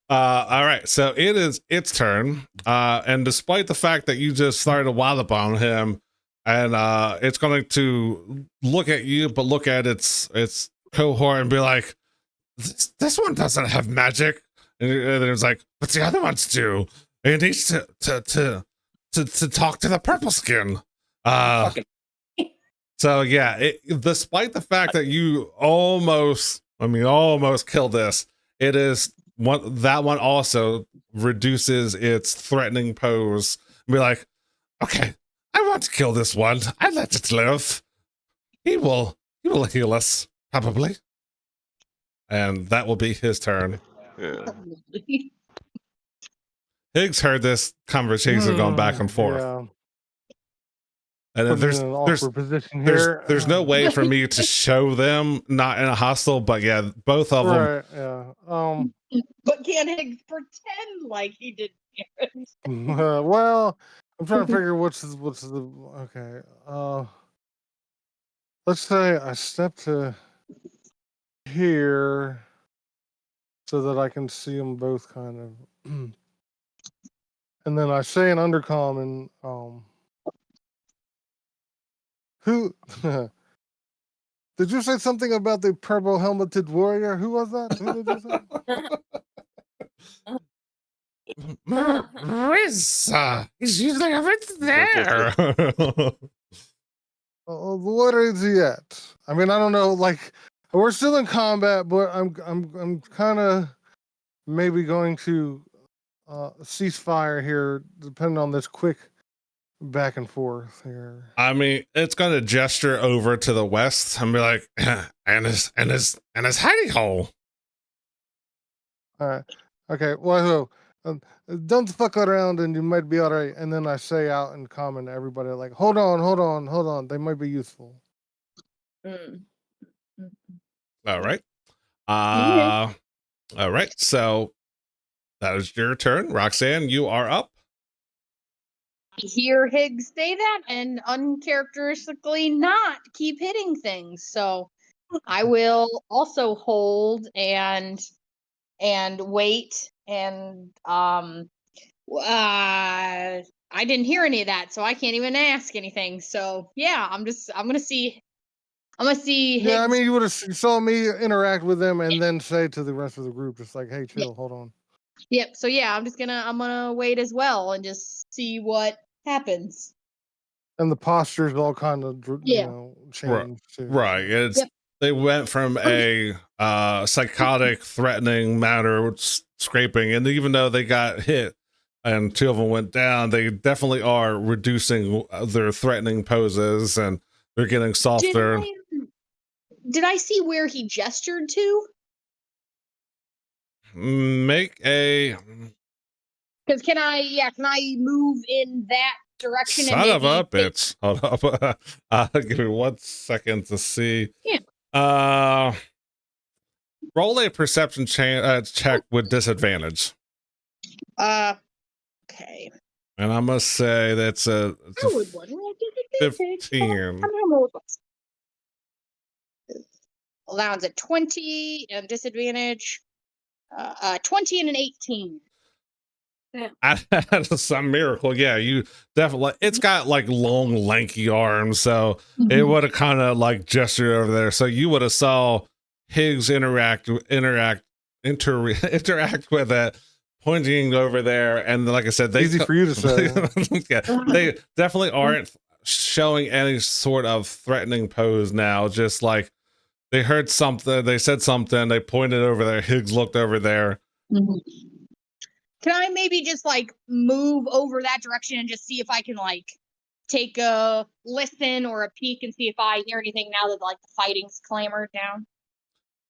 All right, so it is its turn. And despite the fact that you just started a wallop on him, and it's going to look at you, but look at its cohort and be like, this one doesn't have magic. And then it's like, but the other ones do. It needs to talk to the purple skin. So yeah, despite the fact that you almost killed this, it is that one also reduces its threatening pose. Be like, okay, I want to kill this one. I let it live. He will heal us probably, and that will be his turn.
Yeah.
Higgs heard this conversation going back and forth.
Yeah.
And then there's no way for me to show them not in a hostel, but yeah, both of them.
Right, yeah.
But can't Higgs pretend like he did?
Well, I'm trying to figure what's the okay. Let's say I step to here so that I can see them both kind of, and then I say an undercommon. Who did you say something about the purple helmeted warrior? Who was that? Who did you say?
Rizz, he's usually right there.
What is he at? I mean, I don't know. Like, we're still in combat, but I'm kind of maybe going to cease fire here, depending on this quick back and forth here.
I mean, it's gonna gesture over to the west and be like, and his hidey hole.
All right. Okay. Well, don't fuck around, and you might be all right. And then I say out in common to everybody, like, hold on. They might be useful.
All right. All right. So that is your turn, Roxanne. You are up.
Hear Higgs say that and uncharacteristically not keep hitting things. So I will also hold and wait and I didn't hear any of that, so I can't even ask anything. So yeah, I'm gonna see. I'm gonna see.
Yeah, I
Higgs.
mean, you would have saw me interact with them and then say to the rest of the group, just like, "Hey, chill, hold on."
Yep. So yeah, I'm gonna wait as well and just see what happens.
And the postures all kind of,
Yeah.
change too.
Right. It's
Yep.
they went from a psychotic, threatening matter scraping, and even though they got hit and 2 of them went down, they definitely are reducing their threatening poses, and they're getting softer.
Did I see where he gestured to?
Make a
Because can I move in that direction
son
and
of
maybe
a bitch. Hold up. Give me 1 second to see.
Yeah.
Roll a perception check with disadvantage.
Okay.
And I must say that's a 15.
Allowance at 20 and disadvantage. 20 and an 18.
Yeah. Some miracle. Yeah, you definitely. It's got like long, lanky arms, so it would have kind of like gestured over there. So you would have saw Higgs interact with it, pointing over there, and like I said, they
easy for you to say.
Yeah, they definitely aren't showing any sort of threatening pose now. Just like they heard something, they said something, they pointed over there. Higgs looked over there.
Can I maybe just like move over that direction and just see if I can like take a listen or a peek and see if I hear anything now that like the fighting's clamored down?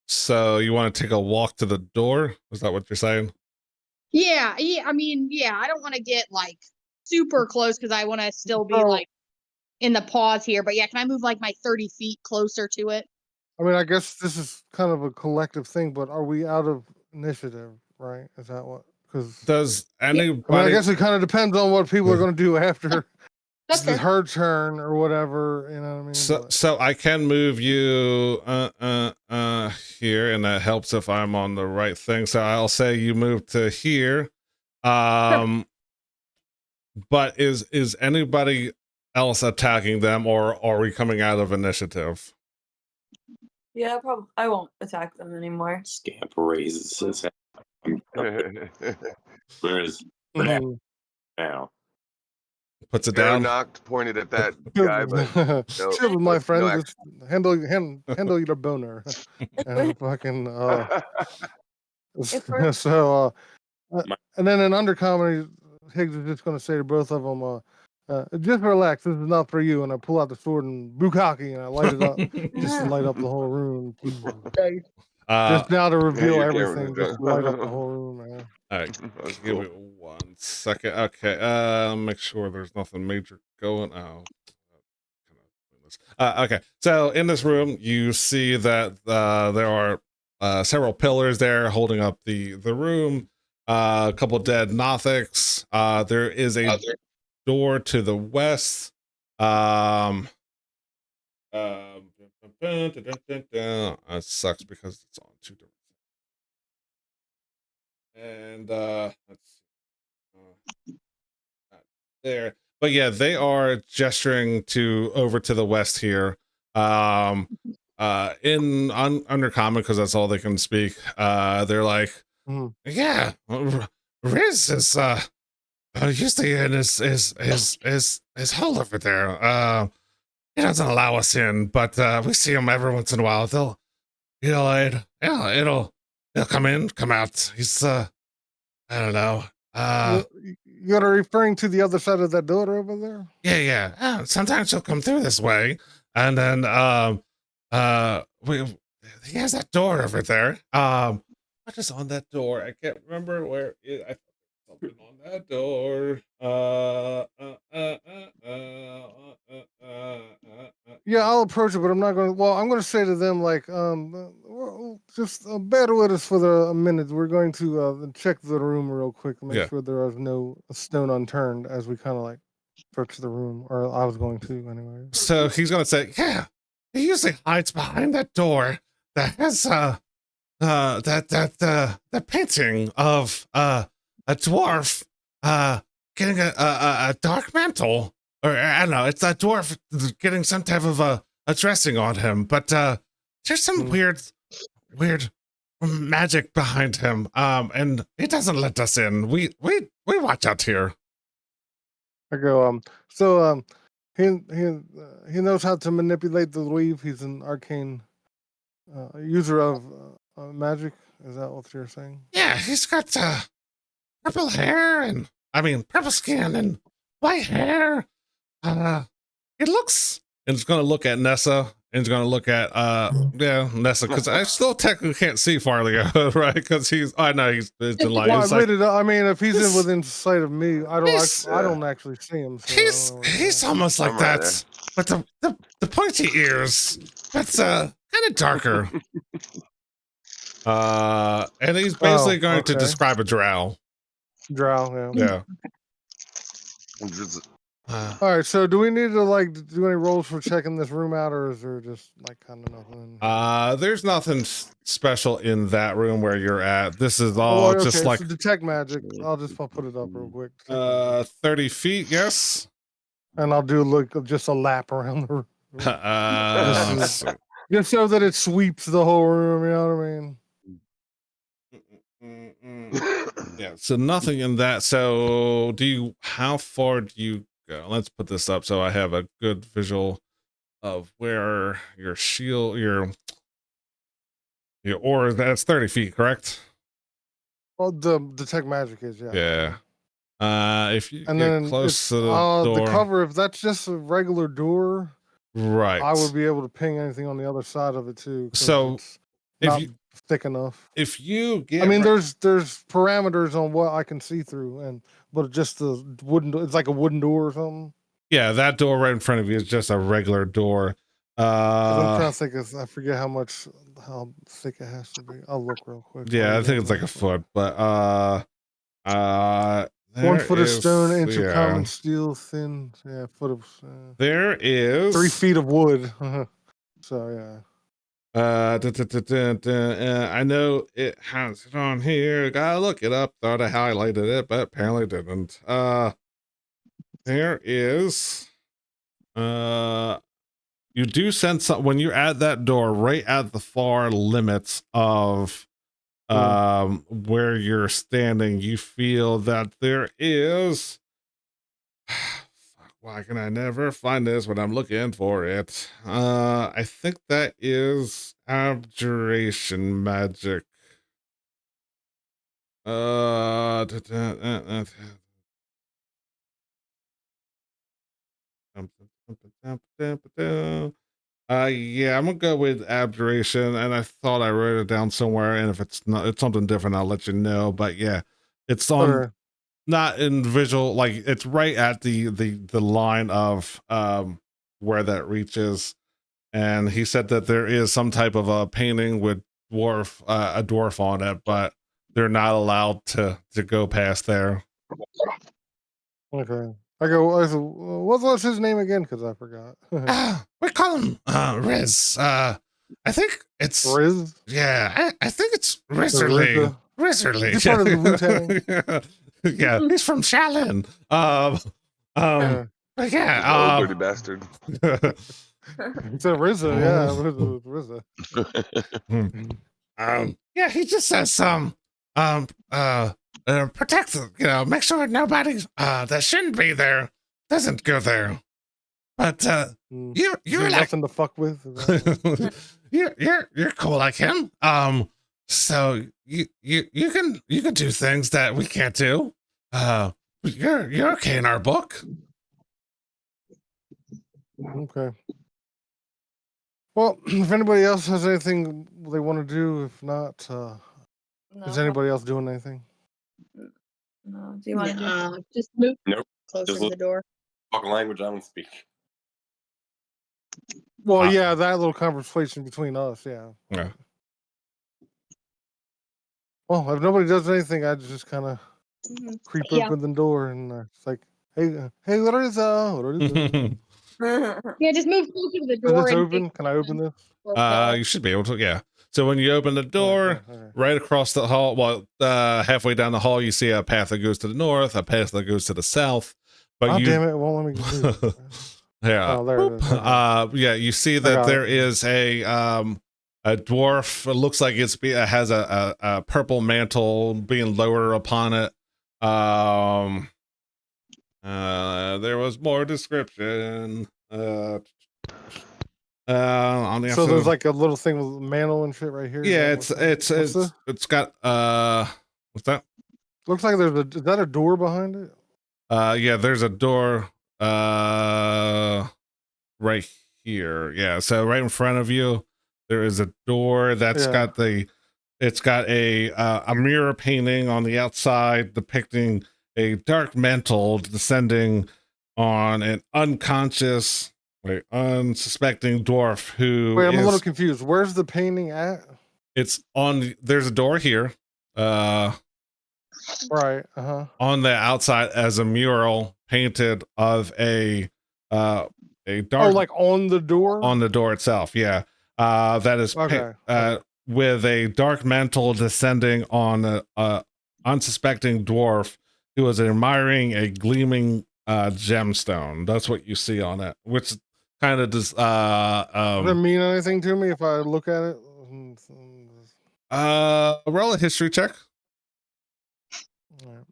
So you want to take a walk to the door? Is that what you're saying?
Yeah. I mean, yeah, I don't want to get like super close because I want to still be like in the pause here. But yeah, can I move like my 30 feet closer to it?
I mean, I guess this is kind of a collective thing, but are we out of initiative, right? Is that what? Because
does anybody?
I mean, I guess it kind of depends on what people are going to do after
That's
it's her turn or whatever. You know what I mean?
So I can move you here, and that helps if I'm on the right thing. So I'll say you move to here. But is anybody else attacking them, or are we coming out of initiative?
Yeah, probably. I won't attack them anymore.
Scamp raises his hand. Where's now?
Puts it
Arrow
down.
knocked, pointed at that guy, but no,
chill with my friend.
no
Just handle your boner. And fucking so and then in undercomedy, Higgs is just going to say to both of them, just relax. This is not for you. And I pull out the sword and bukkake and I light it up, just to light up the whole room. Just now to reveal everything, just light up the whole room, man.
All right, give me 1 second. Okay, make sure there's nothing major going. Okay, so in this room, you see that there are several pillars there holding up the room. A couple dead Nothics. There is a door to the west. It sucks because it's on 2 different. And let's see. There, but yeah, they are gesturing over to the west here. In undercommon, because that's all they can speak. They're like, yeah, Rizz is usually in his hole over there. He doesn't allow us in, but we see him every once in a while. It'll come in, come out. He's I don't know.
You're referring to the other side of that door over there?
Yeah. Sometimes he'll come through this way, and then he has that door over there. What is on that door? I can't remember where I thought something on that door.
Yeah, I'll approach it, but I'm not going to. Well, I'm going to say to them like, just bear with us for a minute. We're going to check the room real quick and make sure there is no stone unturned as we kind of like search the room, or I was going to anyway.
So he's going to say, yeah, he usually hides behind that door that has the painting of a dwarf getting a dark mantle, or I don't know, it's a dwarf getting some type of a dressing on him, but there's some weird magic behind him, and he doesn't let us in. We watch out here.
I go, so he knows how to manipulate the weave. He's an arcane user of magic. Is that what you're saying?
Yeah, he's got purple hair and purple skin and white hair. It looks, and it's gonna look at Nessa, and it's gonna look at Nessa, because I still technically can't see Farley, right? Because I know he's in light.
Well, if he's within sight of me, I don't actually see him. So
he's almost like that, but the pointy ears, that's kind of darker. And he's basically going to describe a drow.
Drow,
yeah.
All right, so do we need to do any rolls for checking this room out, or is there just kind of nothing?
There's nothing special in that room where you're at. This is all just like
so detect magic. I'll put it up real quick.
30 feet, yes.
And I'll do just a lap around the room. Just so that it sweeps the whole room. You know what I mean?
Yeah, so nothing in that. So how far do you go? Let's put this up so I have a good visual of where your shield, your aura, that's 30 feet, correct?
Well, the detect magic is,
yeah. If you get close to the door,
the cover, if that's just a regular door,
right,
I would be able to ping anything on the other side of it too.
So if you
thick enough.
If you get,
there's parameters on what I can see through, but just the wooden, it's like a wooden door or something.
Yeah, that door right in front of you is just a regular door.
I'm trying to think I forget how thick it has to be. I'll look real quick.
Yeah, I think it's like a foot, but
1 foot of stone, inch of common steel, thin. Yeah, foot of.
There is
3 feet of wood. So yeah.
I know it has it on here. Gotta look it up. Thought I highlighted it, but apparently didn't. There is. You do sense something when you're at that door, right at the far limits of where you're standing. You feel that there is. Why can I never find this when I'm looking for it? I think that is abjuration magic. Yeah, I'm gonna go with abjuration, and I thought I wrote it down somewhere, and if it's something different, I'll let you know. But yeah, it's on. Not in visual, like it's right at the line of where that reaches, and he said that there is some type of a painting with a dwarf on it, but they're not allowed to go past there.
Okay, I go. What's his name again? Because I forgot.
We call him Rizz. I think it's
Rizz.
Yeah, I think it's Rizzerly. Rizzerly.
He's part of the Wu-Tang.
Yeah, he's from Shaolin.
Dirty bastard.
It's a RZA,
RZA. Yeah, he just says protect, make sure nobody that shouldn't be there doesn't go there. But you're like
nothing to fuck with.
you're cool like him. So you can do things that we can't do. You're okay in our book.
Okay. Well, if anybody else has anything they want to do, if not, is anybody else doing anything?
No. Do you want to
just move
closer
to the door?
Fucking language I don't speak.
Well, yeah, that little conversation between us, yeah.
Yeah.
Well, if nobody does anything, I just kind of creep open the door and it's like, hey, what is
Yeah, just move closer to the door.
Is this open? Can I open this?
You should be able to. Yeah. So when you open the door,
Okay.
right across the hall, well, halfway down the hall, you see a path that goes to the north, a path that goes to the south. But
Oh,
you,
damn it! It won't let me move.
yeah,
Oh, there it is. Okay.
yeah, you see
I
that
got
there
it.
is a dwarf. It looks like it has a purple mantle being lowered upon it. There was more description. On the
So
outside.
there's like a little thing with mantle and shit right here. Is
Yeah,
that what's this?
it's got what's that?
Looks like is that a door behind it?
Yeah, there's a door right here. Yeah, so right in front of you there is a door that's
Yeah.
it's got a mirror painting on the outside depicting a dark mantle descending on an unsuspecting dwarf who
Wait, I'm a little
is,
confused. Where's the painting at?
it's on, there's a door here.
Right.
On the outside as a mural painted of a
Oh,
dark,
like on the door?
on the door itself. Yeah. That is
Okay.
with a dark mantle descending on a unsuspecting dwarf who was admiring a gleaming gemstone. That's what you see on it, which kind of does
Does it mean anything to me if I look at it?
roll a history check.
All right.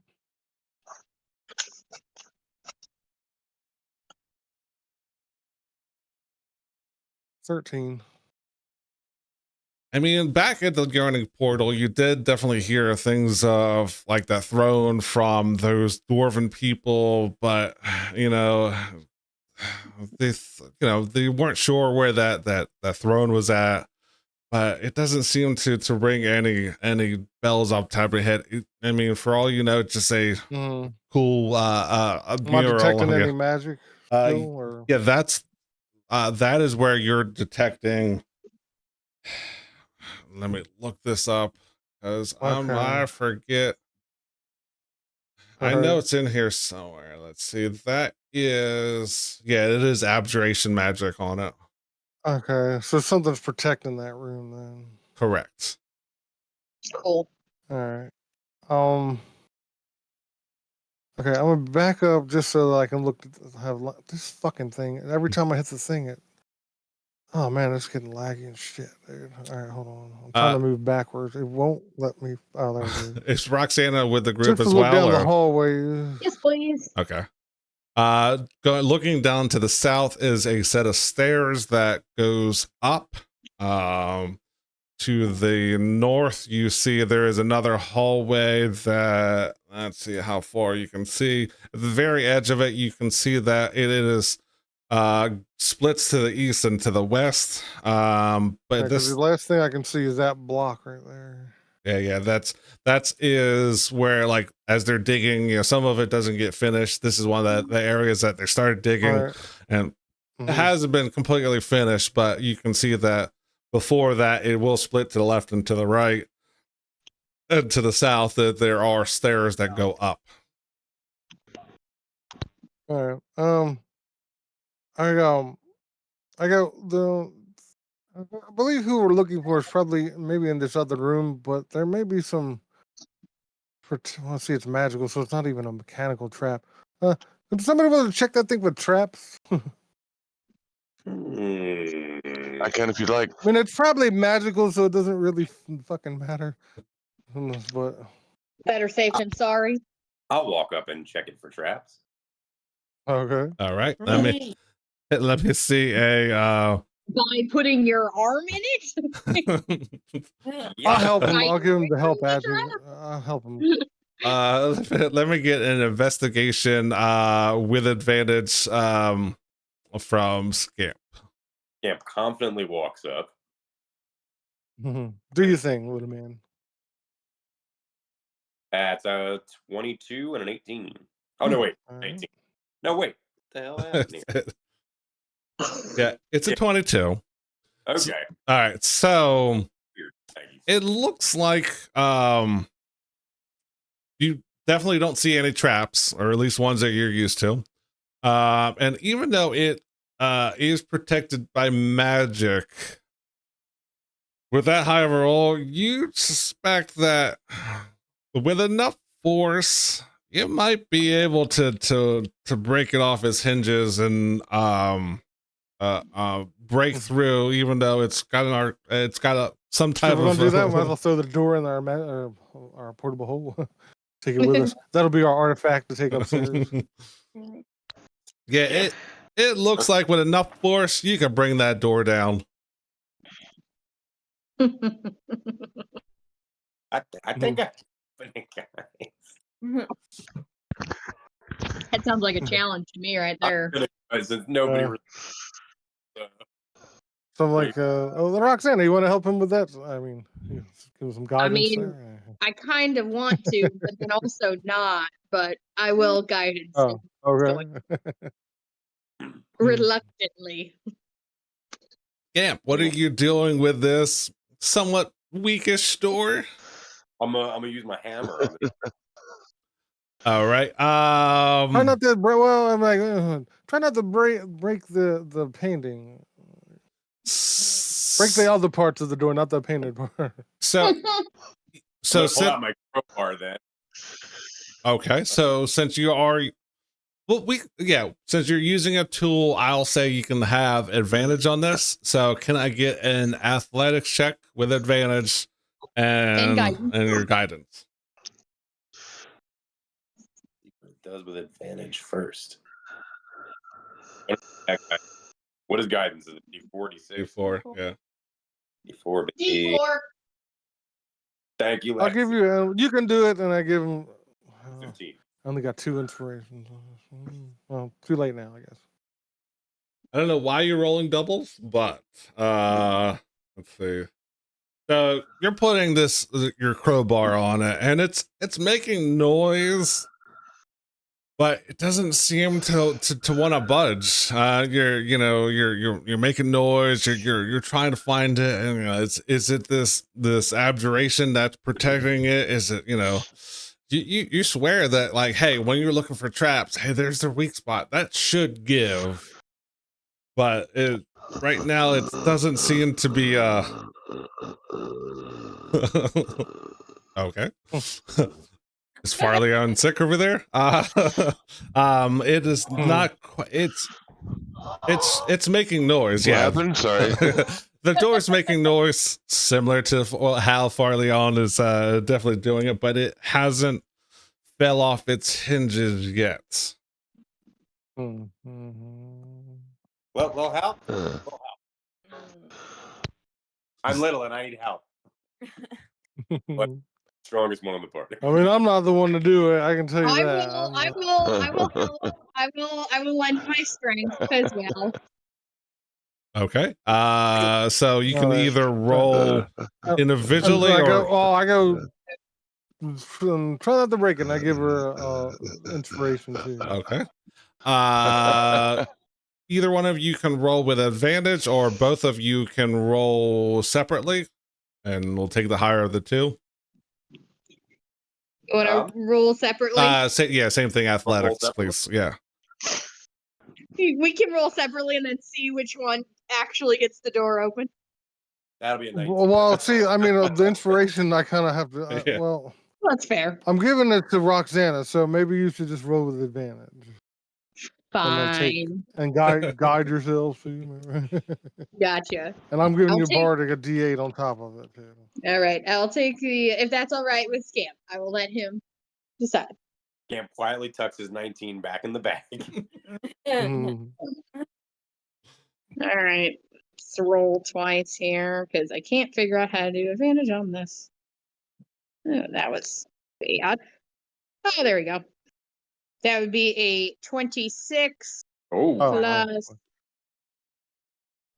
13.
I mean, back at the Yarning portal, you did definitely hear things of like the throne from those dwarven people, but you know, they weren't sure where that throne was at. But it doesn't seem to ring any bells off the top of your head. I mean, for all you know, it's just a cool a
Am I
mural.
detecting any magic still, or?
Yeah, that is where you're detecting. Let me look this up because I forget. I know it's in here somewhere. Let's see. That is, yeah, it is abjuration magic on it.
Okay, so something's protecting that room then.
Correct.
Cool.
All right. Okay, I'm gonna back up just so that I can look have this fucking thing. And every time I hit the thing, oh man, it's getting laggy and shit, dude. All right, hold on. I'm trying to move backwards. It won't let me. Oh, there it is.
Is Roxana with the group
just
as
to look
well?
down the hallway.
Yes, please.
Okay. Looking down to the south is a set of stairs that goes up. To the north, you see there is another hallway that, let's see how far you can see. At the very edge of it, you can see that it is splits to the east and to the west. But this,
the last thing I can see is that block right there.
Yeah, that is where, like, as they're digging, you know, some of it doesn't get finished. This is one of the areas that they started digging, and it hasn't been completely finished, but you can see that before that it will split to the left and to the right and to the south, that there are stairs that go up.
All right. I got the. I believe who we're looking for is probably maybe in this other room, but there may be some. Let's see, it's magical, so it's not even a mechanical trap. Could somebody want to check that thing with traps?
I can if you'd like.
I mean, it's probably magical, so it doesn't really fucking matter. But
better safe than sorry.
I'll walk up and check it for traps.
Okay.
All right. Let me see a
by putting your arm in it.
I'll help him. I'll give him the help adjunct. I'll help him.
Let me get an investigation with advantage from Scamp.
Scamp confidently walks up.
Do your thing, little man.
That's a 22 and an 18. Oh no, wait, 18. No, wait. What the hell happened here?
Yeah, it's a 22.
Okay.
So, all right. So it looks like you definitely don't see any traps, or at least ones that you're used to. And even though it is protected by magic, With that high of a roll, you suspect that with enough force, you might be able to break it off its hinges and break through, even though it's got some type
So we're
of.
gonna do that. We might as well throw the door in our portable hole. Take it with us. That'll be our artifact to take upstairs.
Yeah, it looks like with enough force, you can bring that door down.
I think I.
That sounds like a challenge to me right there.
Since nobody.
So like, Roxanna, you want to help him with that? I mean, give him some guidance there.
I kind of want to, but then also not. But I will guidance.
Oh, okay.
Reluctantly.
Scamp, what are you doing with this somewhat weakish door?
I'm gonna use my hammer on it.
All right.
Try not to break. Well, I'm like, try not to break the painting. Break the other parts of the door, not the painted part.
So
pull out my crowbar then.
Okay, so since you are, since you're using a tool, I'll say you can have advantage on this. So can I get an athletics check with advantage and your guidance?
It does with advantage first. What is guidance? Is it D4, D6?
D4, yeah.
D4,
D4.
Thank you, Lexi.
I'll give you. You can do it, and I give him
15.
I only got 2 inspirations. Well, too late now, I guess.
I don't know why you're rolling doubles, but let's see. So you're putting your crowbar on it, and it's making noise, but it doesn't seem to want to budge. You're making noise. You're trying to find it, and is it this abjuration that's protecting it? Is it you swear that, like, hey, when you're looking for traps, hey, there's their weak spot that should give, but right now it doesn't seem to be okay. Is Farley on sick over there? It is not quite. It's making noise.
What happened? Sorry.
The door's making noise similar to how Farleon is definitely doing it, but it hasn't fell off its hinges yet.
Well, help. I'm little and I need help. But strongest one on the party.
I mean, I'm not the one to do it. I can tell you that.
I will lend my strength as well.
Okay. So you can either roll individually
I
or
go try not to break it, and I give her inspiration too.
Okay. Either one of you can roll with advantage, or both of you can roll separately, and we'll take the higher of the two.
You want to roll separately?
Same thing. Athletics, please. Yeah.
We can roll separately and then see which one actually gets the door open.
That'll be a nice.
Well, see, I mean, the inspiration, I kind of have to.
Yeah.
Well,
that's fair.
I'm giving it to Roxanna, so maybe you should just roll with advantage.
Fine.
And guide yourself too.
Gotcha.
And I'm giving you Bardic a D8 on top of it too.
All right, I'll take if that's all right with Scamp. I will let him decide.
Scamp quietly tucks his 19 back in the bag.
All right, let's roll twice here because I can't figure out how to do advantage on this. Oh, that was bad. Oh, there we go. That would be a 26 plus.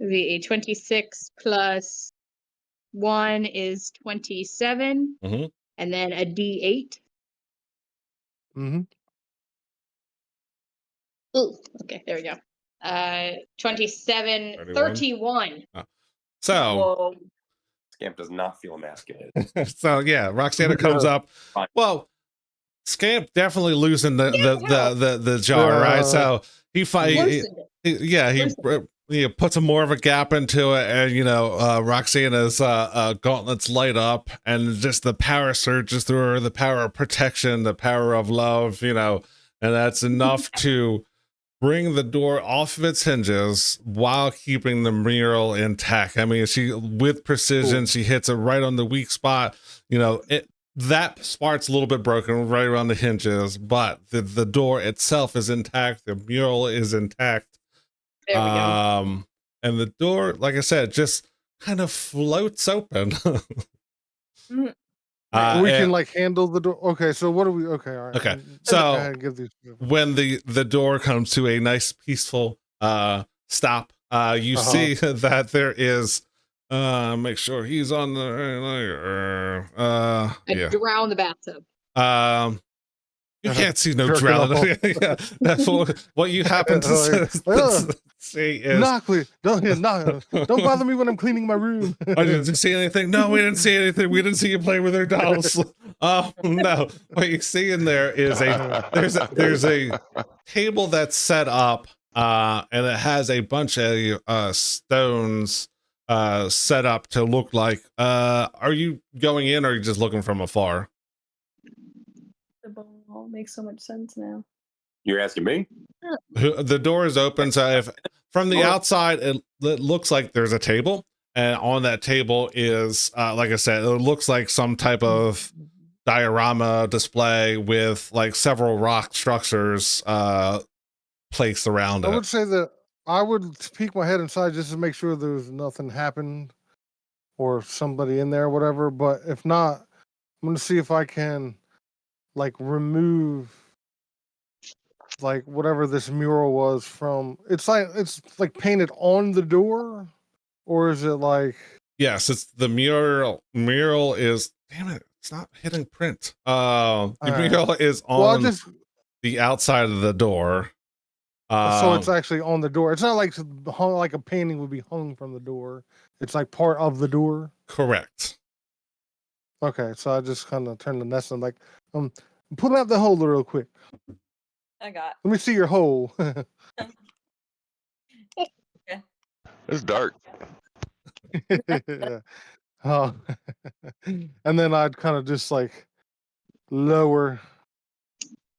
Would be a 26 plus 1 is 27, and then a D8. Oh, okay, there we go. 27, 31.
Oh. So
Scamp does not feel emasculated.
So yeah, Roxanna comes up. Well, Scamp definitely losing the jar, right? So he put some more of a gap into it, and Roxana's gauntlets light up, and just the power surges through her, the power of protection, the power of love, and that's enough to bring the door off of its hinges while keeping the mural intact. I mean, she with precision,
Cool.
she hits it right on the weak spot. That part's a little bit broken right around the hinges, but the door itself is intact. The mural is intact.
There we go.
And the door, like I said, just kind of floats open.
Mhm.
We can like handle the door. Okay, so what do we? Okay, all right.
Okay,
Go
so
ahead and give these.
when the door comes to a nice peaceful stop, you see that there is make sure he's on the
A drow in the bathtub.
you can't see no
Jerking
drow.
off.
Yeah, that's what you happen to see is
don't bother me when I'm cleaning my room.
I didn't see anything. No, we didn't see anything. We didn't see you play with her dolls. No. What you see in there is there's a table that's set up, and it has a bunch of stones set up to look like. Are you going in, or are you just looking from afar?
The ball makes so much sense now.
You're asking me?
The door is open, so if from the outside it looks like there's a table, and on that table is like I said, it looks like some type of diorama display with like several rock structures placed around it.
I would say that I would peek my head inside just to make sure there's nothing happened or somebody in there or whatever, but if not, I'm gonna see if I can like remove like whatever this mural was from. It's like painted on the door, or is it like?
Yes, it's the mural. Mural is, damn it, it's not hitting print. The mural is on the outside of the door.
So it's actually on the door. It's not like hung like a painting would be hung from the door. It's like part of the door.
Correct.
Okay, so I just kind of turn the nest and like, pull out the holder real quick.
I got.
Let me see your hole.
Okay.
It's dark.
Yeah. And then I'd kind of just like lower.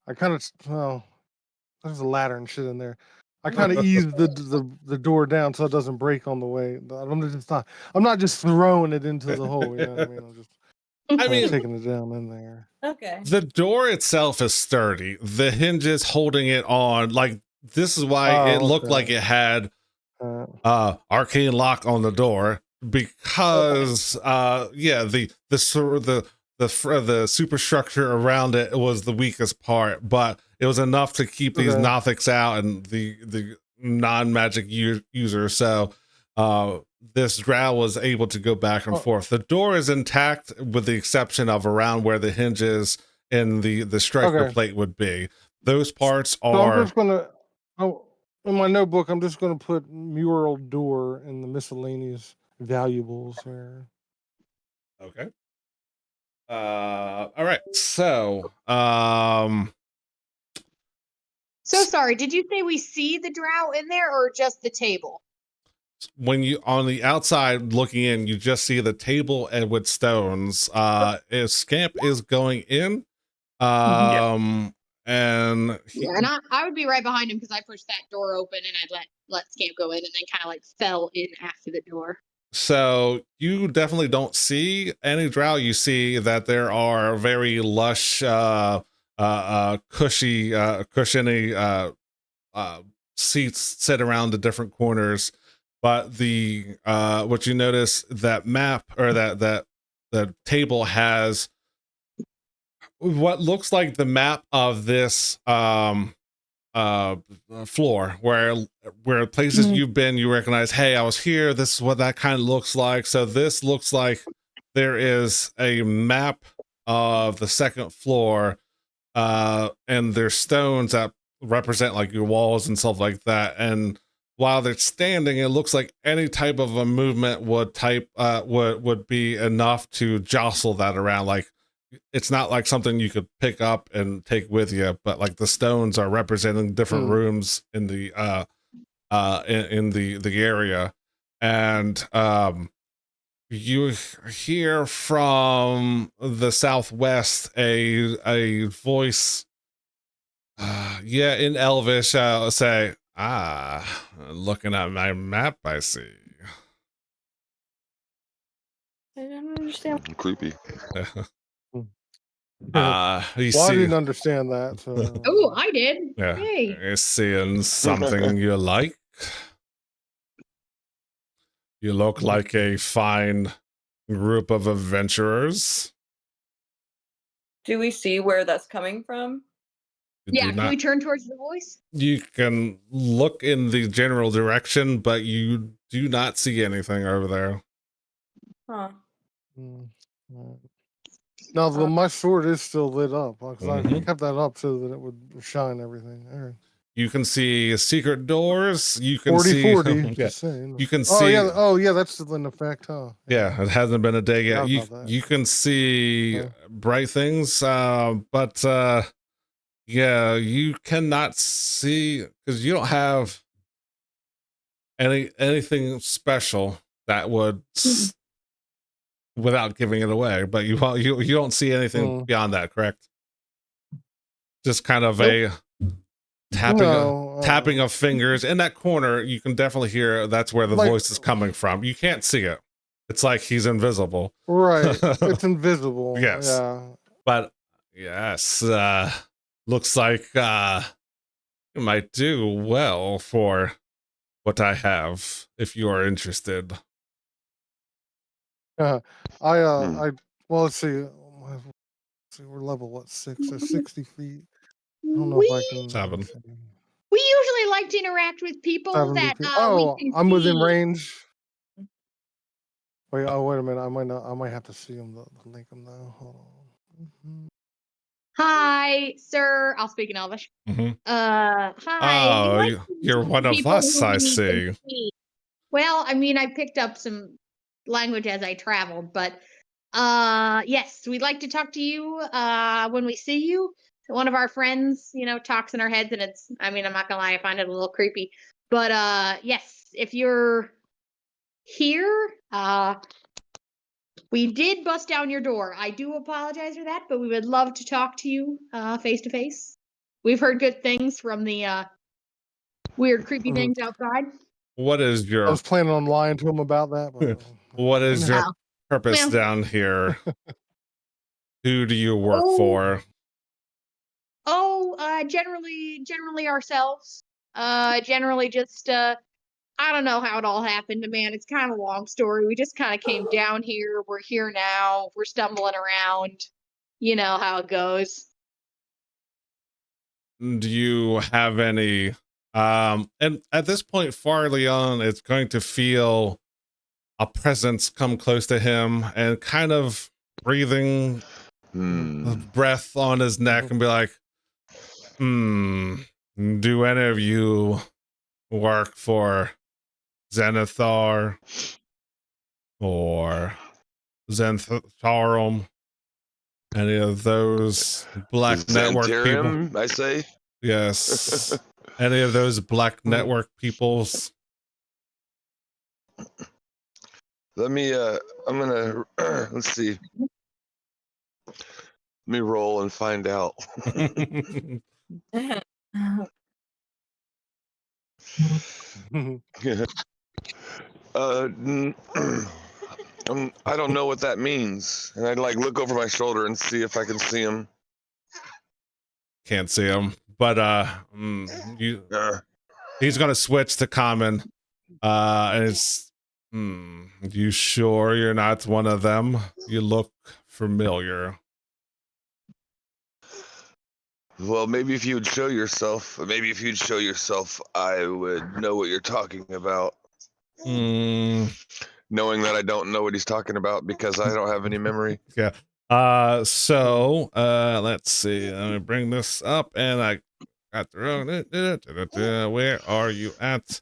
I kind of there's a ladder and shit in there. I kind of ease the door down so it doesn't break on the way. I'm not just throwing it into the hole. You know what I mean? I'm just taking it down in there.
Okay.
The door itself is sturdy. The hinges holding it on, like this is why it looked like it had arcane lock on the door, because the superstructure around it was the weakest part, but it was enough to keep these Nothics out and the non-magic user. So this drow was able to go back and forth. The door is intact with the exception of around where the hinges and the striker plate would be. Those parts are.
So I'm just gonna. In my notebook, I'm just gonna put mural door in the miscellaneous valuables there.
Okay. All right. So
So sorry, did you say we see the drow in there or just the table?
When you on the outside looking in, you just see the table and with stones. Scamp is going in. And
I would be right behind him because I pushed that door open and I'd let Scamp go in and then kind of like fell in after the door.
So you definitely don't see any drow. You see that there are very lush, cushiony seats set around the different corners. But the what you notice, that map or that the table has what looks like the map of this floor, where places you've been, you recognize, hey, I was here, this is what that kind of looks like. So this looks like there is a map of the second floor, and there's stones that represent like your walls and stuff like that. And while they're standing, it looks like any type of a movement would be enough to jostle that around. Like it's not like something you could pick up and take with you, but like the stones are representing different rooms in the in the area, and you hear from the southwest a voice, yeah, in Elvish, say, looking at my map, I see.
I don't understand.
Creepy.
You
Well, I
see,
didn't understand that. So.
Oh, I did.
yeah,
Hey.
you're seeing something you like. You look like a fine group of adventurers.
Do we see where that's coming from?
Yeah, can we turn towards the voice?
You can look in the general direction, but you do not see anything over there.
Huh.
Now, my sword is still lit up because I
Mhm.
kept that up so that it would shine everything. All right.
You can see secret doors. You can
40-40,
see, yeah,
just saying.
you can
Oh
see.
yeah, oh yeah, that's still in effect, huh?
Yeah, it hasn't been a day yet.
Forgot
You
about that.
you can see
Okay.
bright things, but yeah, you cannot see because you don't have anything special that would without giving it away. But you don't see anything beyond that, correct? Just kind of a tapping of fingers in that corner. You can definitely hear that's where the voice is coming from. You can't see it. It's like he's invisible.
Right. It's invisible.
Yes.
Yeah.
But yes, looks like you might do well for what I have if you are interested.
Well, let's see. We're level what, 6? So 60 feet. I don't know if I can.
7.
We usually like to interact with people that we can
I'm within
see.
range. Wait, wait a minute. I might have to see him to link him though. Hold on.
Hi, sir. I'll speak in Elvish.
Mm-hmm.
Hi.
Oh, you're one of us, I see.
Well, I mean, I picked up some language as I traveled, but yes, we'd like to talk to you when we see you. One of our friends, talks in our heads, and I'm not gonna lie, I find it a little creepy. But yes, if you're here, we did bust down your door. I do apologize for that, but we would love to talk to you face to face. We've heard good things from the weird, creepy things outside.
What is your?
I was planning on lying to him about that. But
what is your purpose down here? Who do you work for?
Generally ourselves. Generally just I don't know how it all happened, man. It's kind of a long story. We just kind of came down here. We're here now. We're stumbling around. You know how it goes.
Do you have any and at this point farly on, it's going to feel a presence come close to him and kind of breathing breath on his neck and be like, do any of you work for Zenithar or Zentharum? Any of those Black Network people?
I say.
Yes. Any of those Black Network peoples?
Let me I'm gonna let's see. Let me roll and find out. I don't know what that means, and I'd look over my shoulder and see if I can see him.
Can't see him, but he's gonna switch to common, and it's you sure you're not one of them? You look familiar.
Well, maybe if you would show yourself, I would know what you're talking about. Knowing that I don't know what he's talking about because I don't have any memory.
Yeah. So let's see. Let me bring this up, and I got the wrong. Where are you at?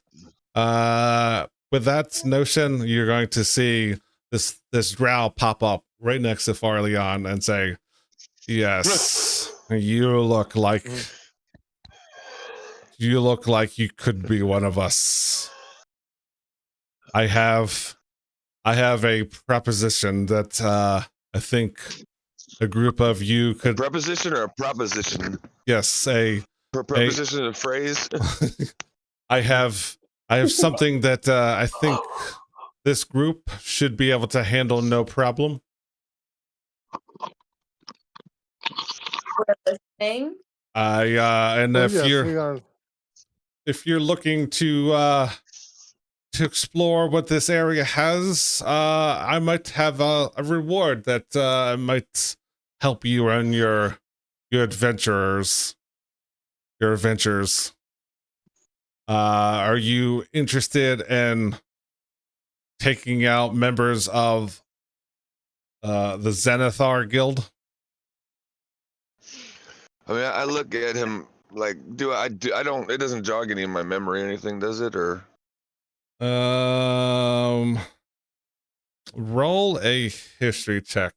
With that notion, you're going to see this drow pop up right next to Farleon and say, "Yes, you look like you look like you could be one of us. I have a proposition that I think a group of you could.
A preposition or a proposition?
Yes,
Preposition is a phrase.
I have something that I think this group should be able to handle no problem.
Thing?
And if you're looking to explore what this area has, I might have a reward that might help you on your adventures. Are you interested in taking out members of the Xanathar Guild?
I mean, I look at him like, I don't. It doesn't jog any of my memory or anything, does it? Or
roll a history check.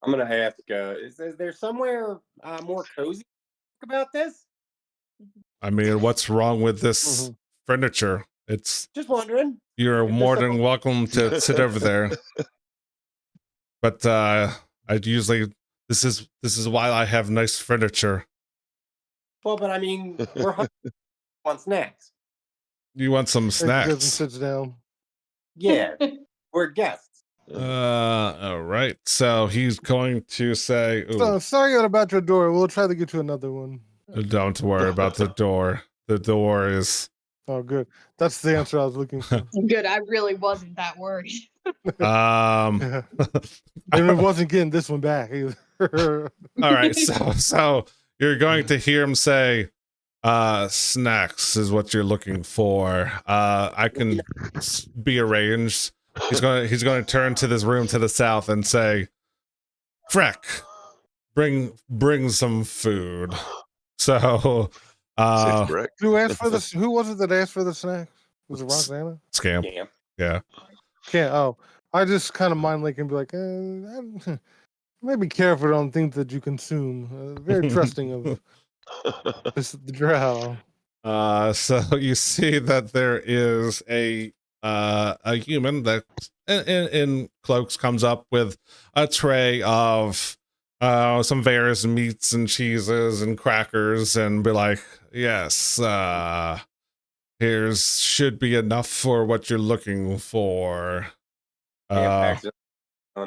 I'm gonna ask. Is there somewhere more cozy about this?
I mean, what's wrong with this furniture? It's
just wondering.
You're more than welcome to sit over there. But I'd usually this is why I have nice furniture.
Well, but I mean, we're hungry. Want snacks?
You want some snacks?
Goes and sits down.
Yeah, we're guests.
All right. So he's going to say,
So, sorry about your door. We'll try to get you another one.
Don't worry about the door. The door is...
Oh, good. That's the answer I was looking for.
Good. I really wasn't that worried.
And it wasn't getting this one back either.
All right. So you're going to hear him say, snacks is what you're looking for. I can be arranged. He's going to turn to this room to the south and say, Freck, bring some food. So
who asked for this? Who was it that asked for the snacks? Was it Roxana?
Scamp. Yeah.
Can't. Oh, I just kind of mind like and be like, maybe careful on things that you consume. Very trusting of the drow.
So you see that there is a human that in cloaks comes up with a tray of some various meats and cheeses and crackers and be like, yes, here's should be enough for what you're looking for.
On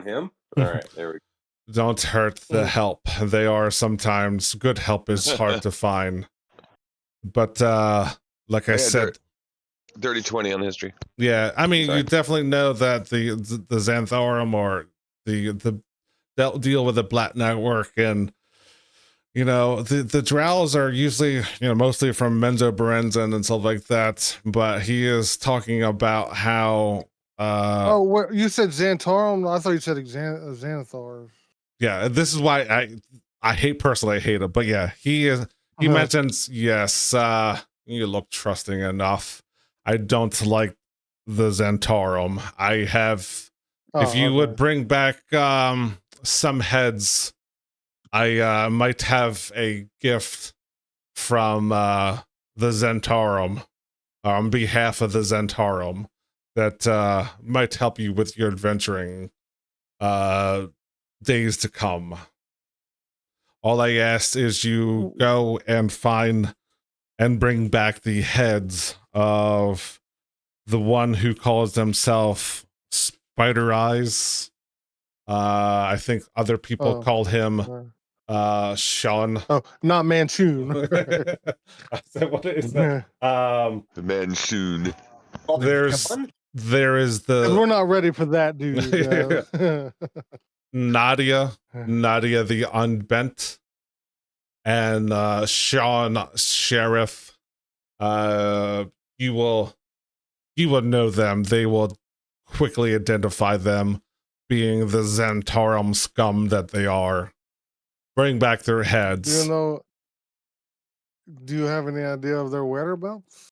him. All right, there we go.
Don't hurt the help. They are sometimes good help is hard to find. But like I said,
dirty 20 on history.
Yeah, I mean, you definitely know that the Xanthorum or the deal with the Black Network, and you know the Drowls are usually mostly from Menzo Berenzan and stuff like that. But he is talking about how.
What you said Xanthorum? I thought you said Xanathar.
Yeah, this is why I hate it, but yeah, he mentions yes. You look trusting enough. I don't like the Xanthorum. I have. If you would bring back some heads, I might have a gift from the Xanthorum on behalf of the Xanthorum that might help you with your adventuring days to come. All I ask is you go and find and bring back the heads of the one who calls himself Spider Eyes. I think other people call him Sean.
Oh, not Manchun.
What is that?
Manchun.
There is the.
We're not ready for that, dude.
Nadia the Unbent, and Sean Sheriff. You will know them. They will quickly identify them, being the Xanthorum scum that they are. Bring back their heads.
Do you have any idea of their whereabouts?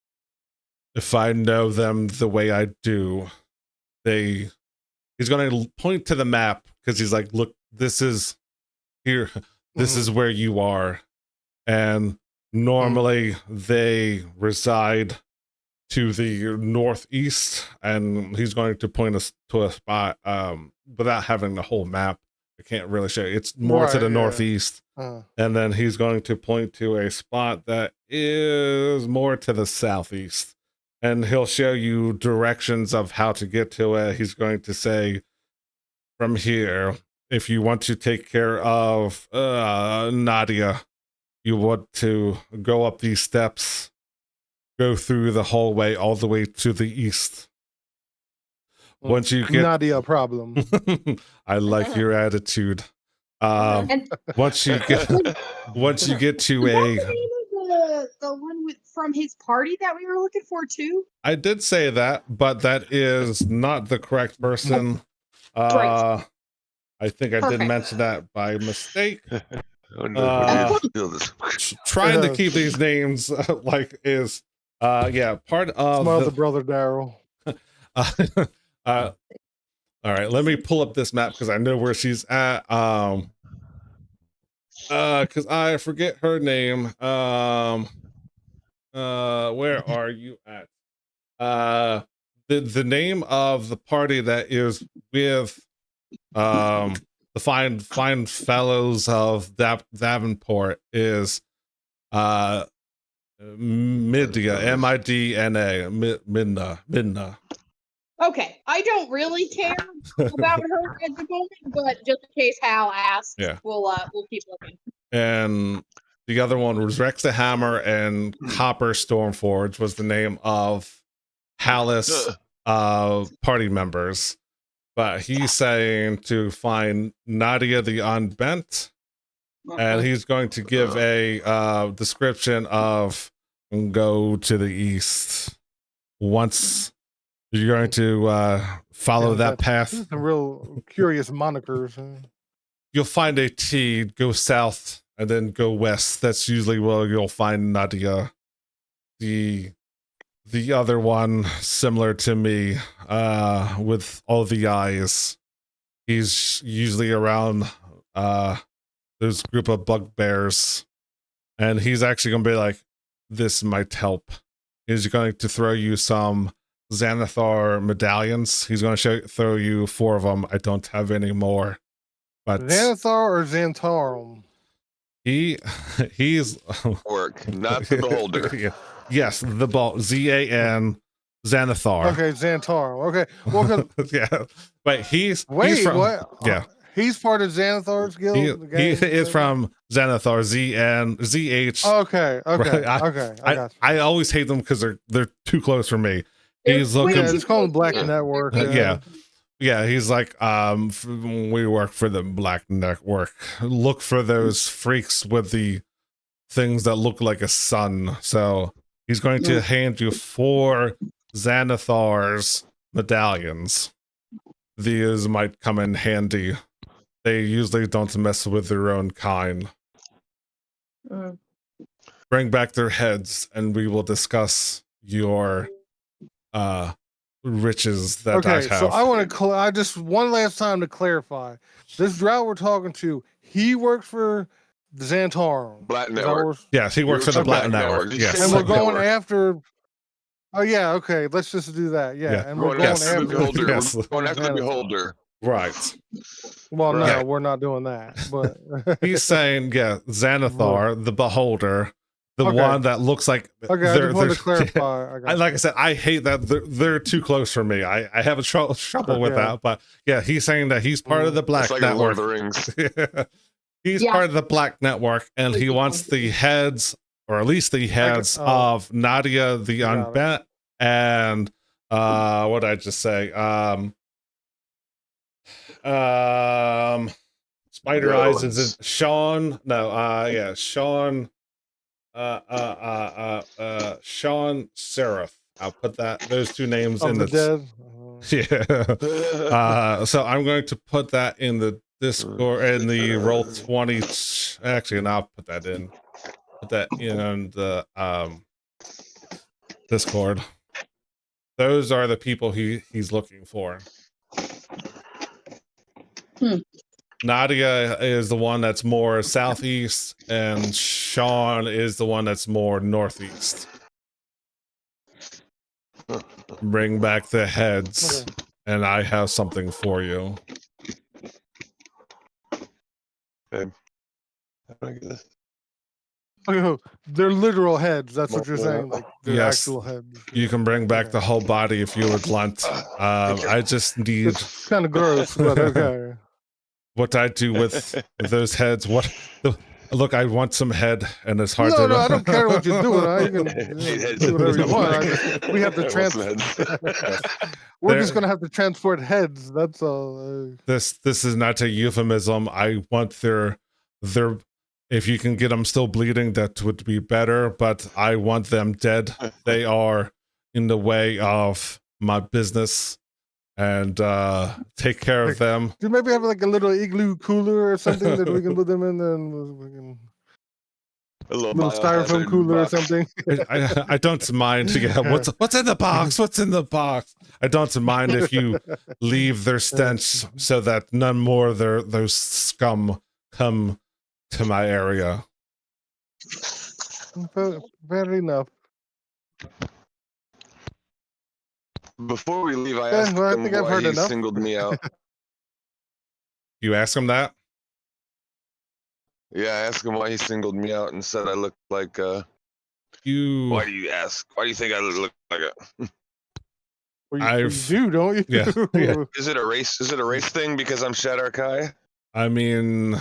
If I know them the way I do, he's going to point to the map because he's like, look, this is here. This is where you are. and normally they reside to the northeast, and he's going to point us to a spot without having the whole map. I can't really show you. It's more to the northeast. And then he's going to point to a spot that is more to the southeast. And he'll show you directions of how to get to it. He's going to say, from here, if you want to take care of Nadia, you want to go up these steps, go through the hallway all the way to the east. Once you get
Nadia problem.
I like your attitude. Once you get to
the one from his party that we were looking for too.
I did say that, but that is not the correct person.
Right.
I think I did mention that by mistake. Trying to keep these names like is part of
the brother Daryl.
All right, let me pull up this map because I know where she's at. Because I forget her name. Where are you at? The name of the party that is with the fine fellows of Davenport is Midna, M-I-D-N-A, Midna.
Okay, I don't really care about her at the moment, but just in case Hal asks, we'll keep looking.
And the other one was Rex the Hammer, and Copper Stormforge was the name of Hal's party members. But he's saying to find Nadia the Unbent, and he's going to give a description of go to the east. Once you're going to follow that path.
Some real curious monikers.
You'll find a T, go south, and then go west. That's usually where you'll find Nadia. The other one, similar to me, with all the eyes. He's usually around this group of bugbears. And he's actually going to be like, this might help. He's going to throw you some Xanathar medallions. He's going to throw you 4 of them. I don't have any more. But
Xanathar or Xantarum?
He's
work, not the beholder.
Yes, the ball Z-A-N Xanathar.
Okay, Xantarum. Okay, well,
yeah, but he's from,
what?
Yeah,
he's part of Xanathar's guild.
He is from Xanathar. Z-H.
Okay.
Right. I always hate them because they're too close for me. He's looking.
Yeah, it's called Black Network.
Yeah, he's like, we work for the Black Network. Look for those freaks with the things that look like a sun. So he's going to hand you 4 Xanathar's medallions. These might come in handy. They usually don't mess with their own kind. Bring back their heads, and we will discuss your riches that I have.
So I want to I just one last time to clarify. This drought we're talking to, he works for the Xantarum.
Black Network.
Yes, he works for the Black Network. Yes.
And we're going after. Oh yeah, okay. Let's just do that. Yeah. And we're going after
the beholder. Yes. We're going after the beholder.
Right.
Well, no, we're not doing that. But
he's saying, Xanathar, the beholder. The one that looks like
I just wanted to clarify.
Like I said, I hate that they're too close for me. I have a trouble with that. But yeah, he's saying that he's part of the Black Network.
Lord of the Rings.
He's part of the Black Network, and he wants the heads, or at least the heads of Nadia the Unbent and what did I just say? Spider Eyes is it Sean? No, Sean. Sean Seraph. I'll put those 2 names in the
dead.
So I'm going to put that in the Discord, in the Roll20. Actually, and I'll put that in the Discord. Those are the people he's looking for. Nadia is the one that's more southeast, and Sean is the one that's more northeast. Bring back the heads,
Okay.
and I have something for you.
Okay. How do I get this?
Okay, they're literal heads. That's what you're saying. Like they're
Yes.
actual heads.
You can bring back
Okay.
the whole body if you would want. I just need
It's kind of gross, but okay.
what I do with those heads. Look, I want some head, and it's hard
No,
to.
no, I don't care what you're doing. You can do whatever you want. We have to We're just gonna have to transport heads. That's all.
This is not a euphemism. I want their. If you can get them still bleeding, that would be better. But I want them dead. They are in the way of my business, and take care of them.
Do you maybe have like a little igloo cooler or something that we can put them in, and we can
A little
styrofoam cooler
box.
or something?
I don't mind. Yeah, what's in the box? What's in the box? I don't mind if you leave their stench so that none more of those scum come to my area.
Fair enough.
Before we leave, I asked him why he singled me out.
You ask him that?
Yeah, I asked him why he singled me out and said I looked like
you.
Why do you ask? Why do you think I look like it?
Well, you do, don't you?
Yeah.
Is it a race? Is it a race thing because I'm Shatter Kai?
I mean,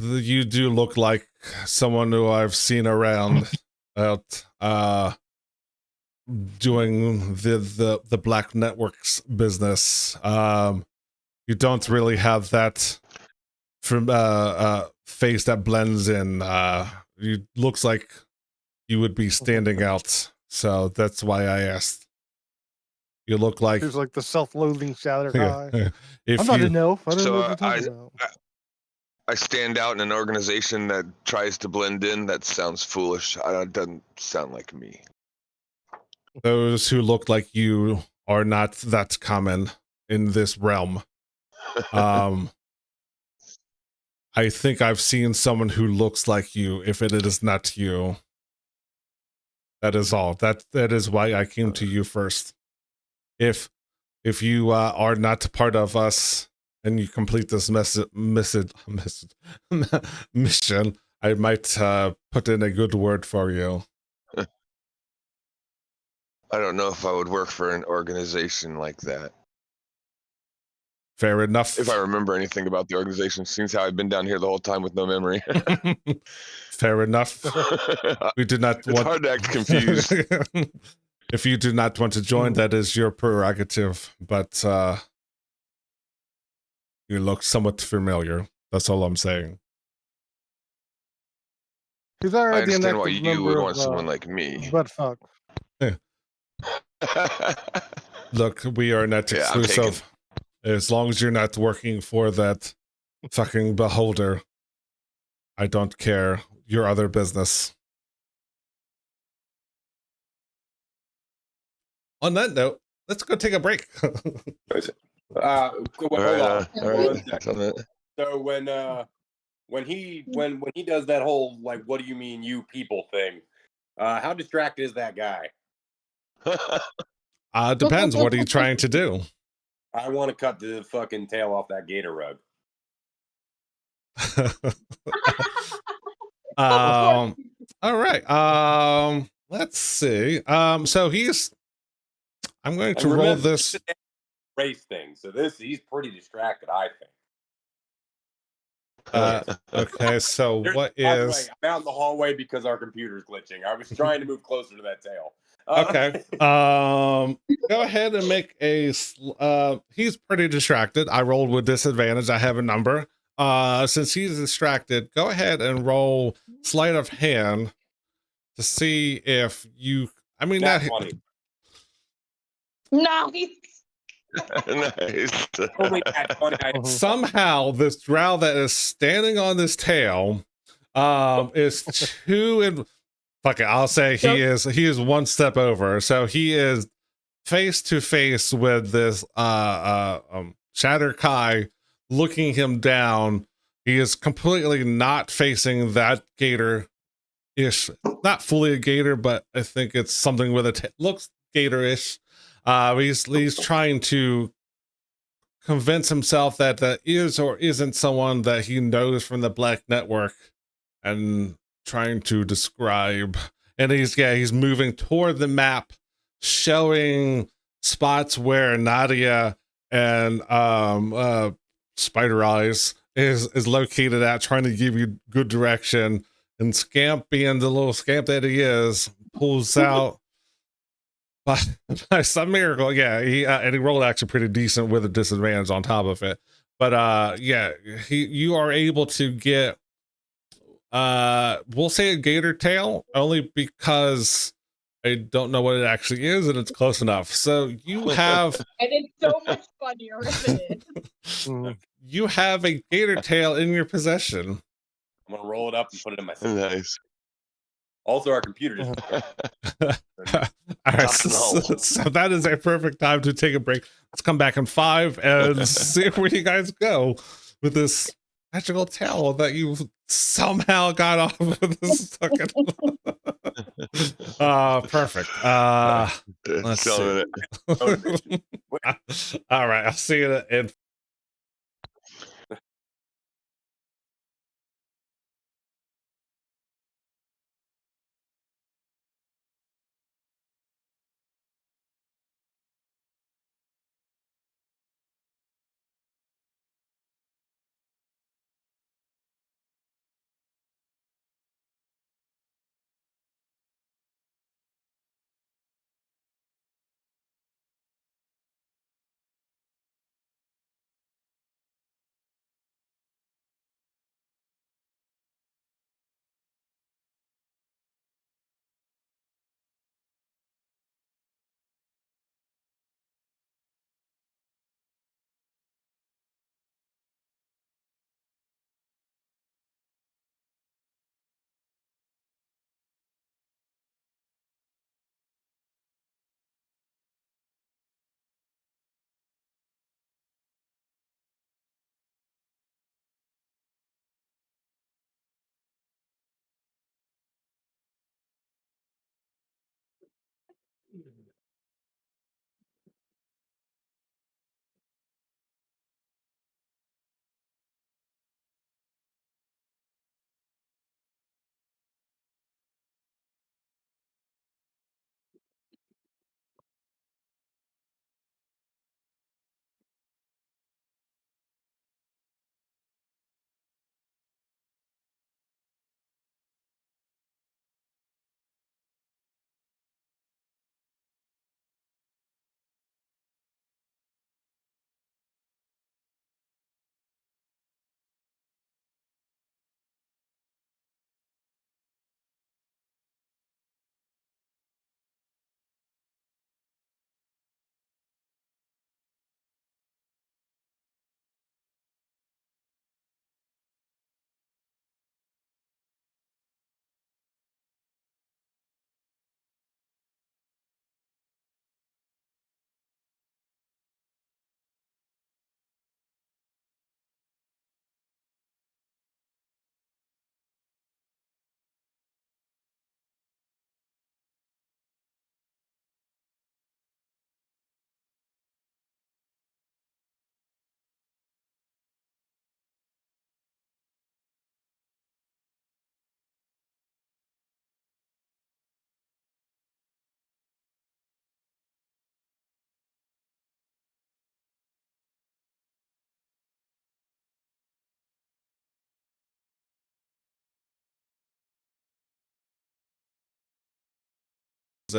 you do look like someone who I've seen around out doing the Black Networks business. You don't really have that from face that blends in. You looks like you would be standing out, so that's why I asked. You look like
he's like the self-loathing Shatter Kai.
If
I'm not an elf. I don't know what you're talking about.
I stand out in an organization that tries to blend in. That sounds foolish. It doesn't sound like me.
Those who look like you are not that common in this realm. I think I've seen someone who looks like you. If it is not you, that is all. That is why I came to you first. If you are not part of us and you complete this mission, I might put in a good word for you.
I don't know if I would work for an organization like that.
Fair enough.
If I remember anything about the organization, seems how I've been down here the whole time with no memory.
Fair enough. We do not
it's hard to act confused.
If you do not want to join, that is your prerogative, but you look somewhat familiar. That's all I'm saying.
He's already
I understand why you would want someone like me.
But fuck.
Look, we are not exclusive. As long as you're not working for that fucking beholder, I don't care. Your other business. On that note, let's go take a break.
Hold on.
All right.
So when he does that whole like, what do you mean you people thing? How distracted is that guy?
Depends. What are you trying to do?
I want to cut the fucking tail off that gator rug.
All right. Let's see. So I'm going to roll this
race thing. So he's pretty distracted, I think.
Okay, so what is...
I'm out in the hallway because our computer's glitching. I was trying to move closer to that tail.
Okay. Go ahead and make a... he's pretty distracted. I rolled with disadvantage. I have a number. Since he's distracted, go ahead and roll sleight of hand to see if you... I mean,
that's funny.
Nice.
Nice.
Somehow this drow that is standing on this tail is too fuck it, I'll say he is one step over. So he is face to face with this Shatter Kai looking him down. He is completely not facing that gator ish, not fully a gator, but I think it's something with a looks gator-ish. He's trying to convince himself that that is or isn't someone that he knows from the Black Network, and trying to describe. And he's moving toward the map, showing spots where Nadia and Spider Eyes is located at, trying to give you good direction. And Scamp, being the little scamp that he is, pulls out by some miracle. And he rolled actually pretty decent with a disadvantage on top of it. But you are able to get we'll say a gator tail, only because I don't know what it actually is and it's close enough. So you have
And it's so much funnier, isn't it?
You have a gator tail in your possession.
I'm gonna roll it up and put it in my thing.
Nice.
Also, our computer just.
All right, so that is a perfect time to take a break. Let's come back in 5 and see where you guys go with this magical tail that you somehow got off with this fucking. Perfect. Let's see. All right, I'll see you in.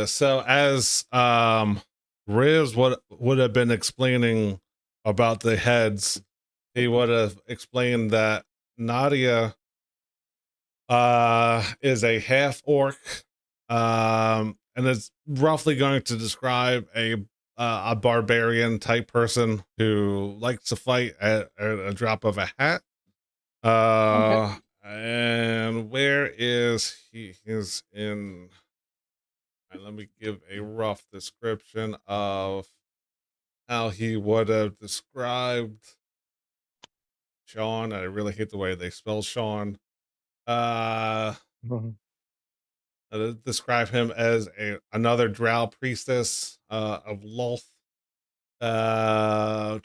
So as Rizz would have been explaining about the heads, he would have explained that Nadia is a half orc, and is roughly going to describe a barbarian type person who likes to fight at a drop of a hat.
Okay.
And where is he? He's in. Let me give a rough description of how he would have described Sean. I really hate the way they spell Sean.
Mhm.
Describe him as another drow priestess of Lolth. Uh,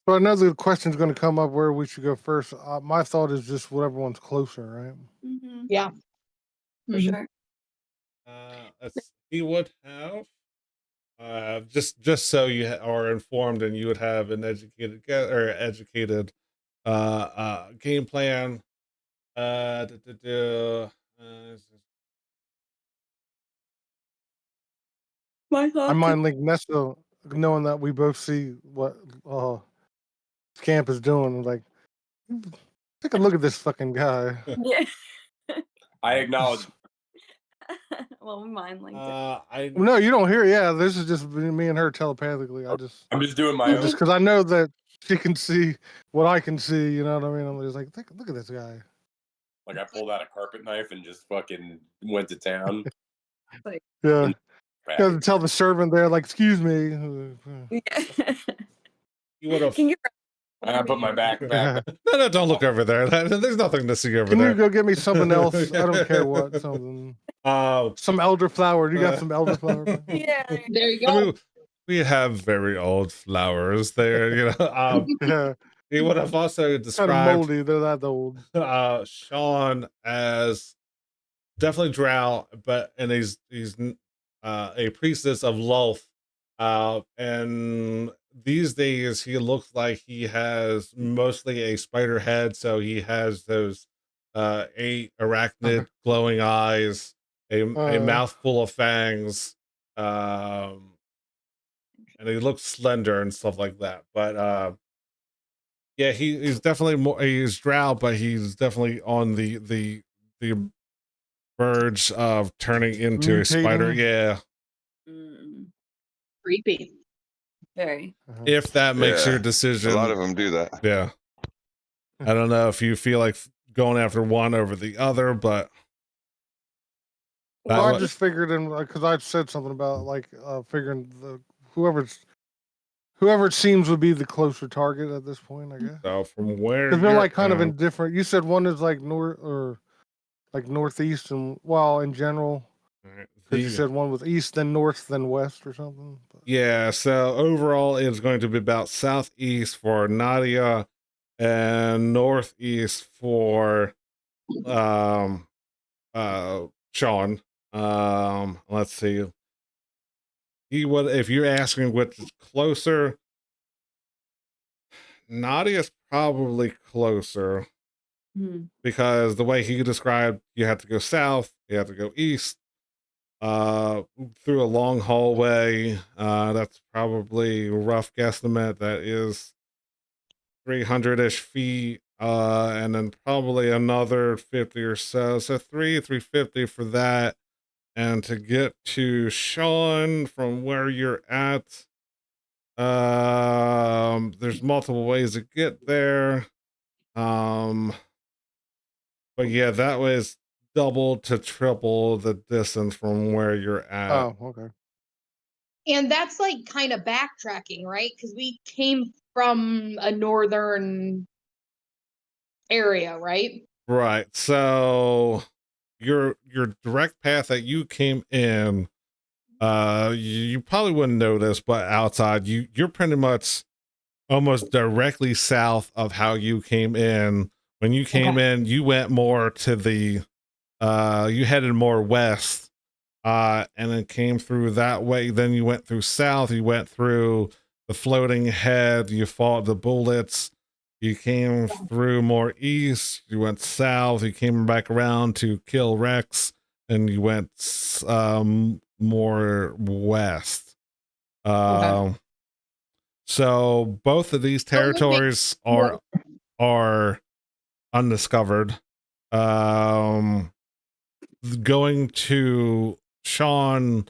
So I know the question's going to come up where we should go first. My thought is just whatever one's closer, right?
Yeah.
For
Mhm.
sure.
He would have just so you are informed, and you would have an educated game plan.
My
I
thoughts.
mind link Nesta knowing that we both see what Camp is doing. Like, take a look at this fucking guy.
Yeah.
I acknowledge.
Well, mine linked it.
No, you don't hear. Yeah, this is just me and her telepathically.
I'm just doing my own.
Just because I know that she can see what I can see. You know what I mean? I'm just like, look at this guy.
Like I pulled out a carpet knife and just fucking went to town.
Yeah. You have to tell the servant there, like, excuse me.
Yeah.
You would have.
Can you?
I put my backpack.
No, don't look over there. There's nothing to see over
Can
there.
you go get me something else? I don't care what. Something. Some elderflower. You got some elderflower?
Yeah.
There you go.
I mean, we have very old flowers there. You know.
Yeah.
He would have also
Kind of
described
moldy. They're that old.
Sean as definitely drow, and he's a priestess of Lolth. And these days he looks like he has mostly a spider head, so he has those 8 arachnid glowing eyes, a mouth full of fangs, and he looks slender and stuff like that. But yeah, he's definitely he's drow, but he's definitely on the verge of turning into a spider. Yeah.
Creepy.
Very.
If that makes your decision.
A lot of them do that.
Yeah. I don't know if you feel like going after one over the other, but
Well, I just figured in because I said something about like figuring whoever it seems would be the closer target at this point, I guess.
So from where
because they're like kind of in different. You said one is like north or like northeast, and well, in general, because you said one was east, then north, then west, or something. But.
Yeah. So overall, it's going to be about southeast for Nadia, and northeast for Sean. Let's see. If you're asking which is closer, Nadia's probably closer because the way he described, you have to go south, you have to go east, through a long hallway. That's probably a rough guesstimate. That is 300-ish feet, and then probably another 50 or so. So 350 for that. And to get to Sean from where you're at, there's multiple ways to get there. But yeah, that was double to triple the distance from where you're at.
Oh, okay.
And that's like kind of backtracking, right? Because we came from a northern area, right?
Right. So your direct path that you came in, you probably wouldn't notice, but outside you're pretty much almost directly south of how you came in. When you came in, you went more to the you headed more west, and then came through that way. Then you went through south, you went through the floating head, you fought the bullets, you came through more east, you went south, you came back around to kill Rex, and you went more west. So both of these territories are undiscovered. Going to Sean,